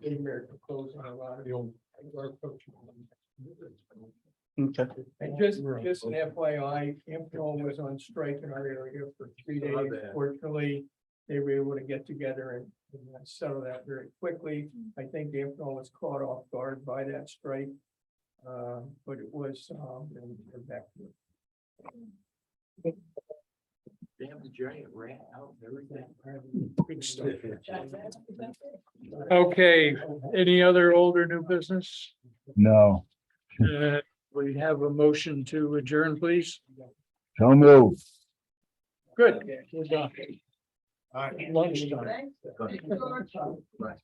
[SPEAKER 6] Email to close on a lot of the old.
[SPEAKER 3] Okay,
[SPEAKER 6] And just an FYI, Ampol was on strike in our area for 3 days. Fortunately, they were able to get together and settle that very quickly. I think Ampol was caught off guard by that strike. But it was, and we're back to it.
[SPEAKER 7] They have the giant rat out and everything.
[SPEAKER 1] Good stuff. Okay, any other older new business?
[SPEAKER 5] No.
[SPEAKER 1] We have a motion to adjourn, please.
[SPEAKER 5] So moved.
[SPEAKER 1] Good. We're done. Lunchtime.
[SPEAKER 12] Thanks.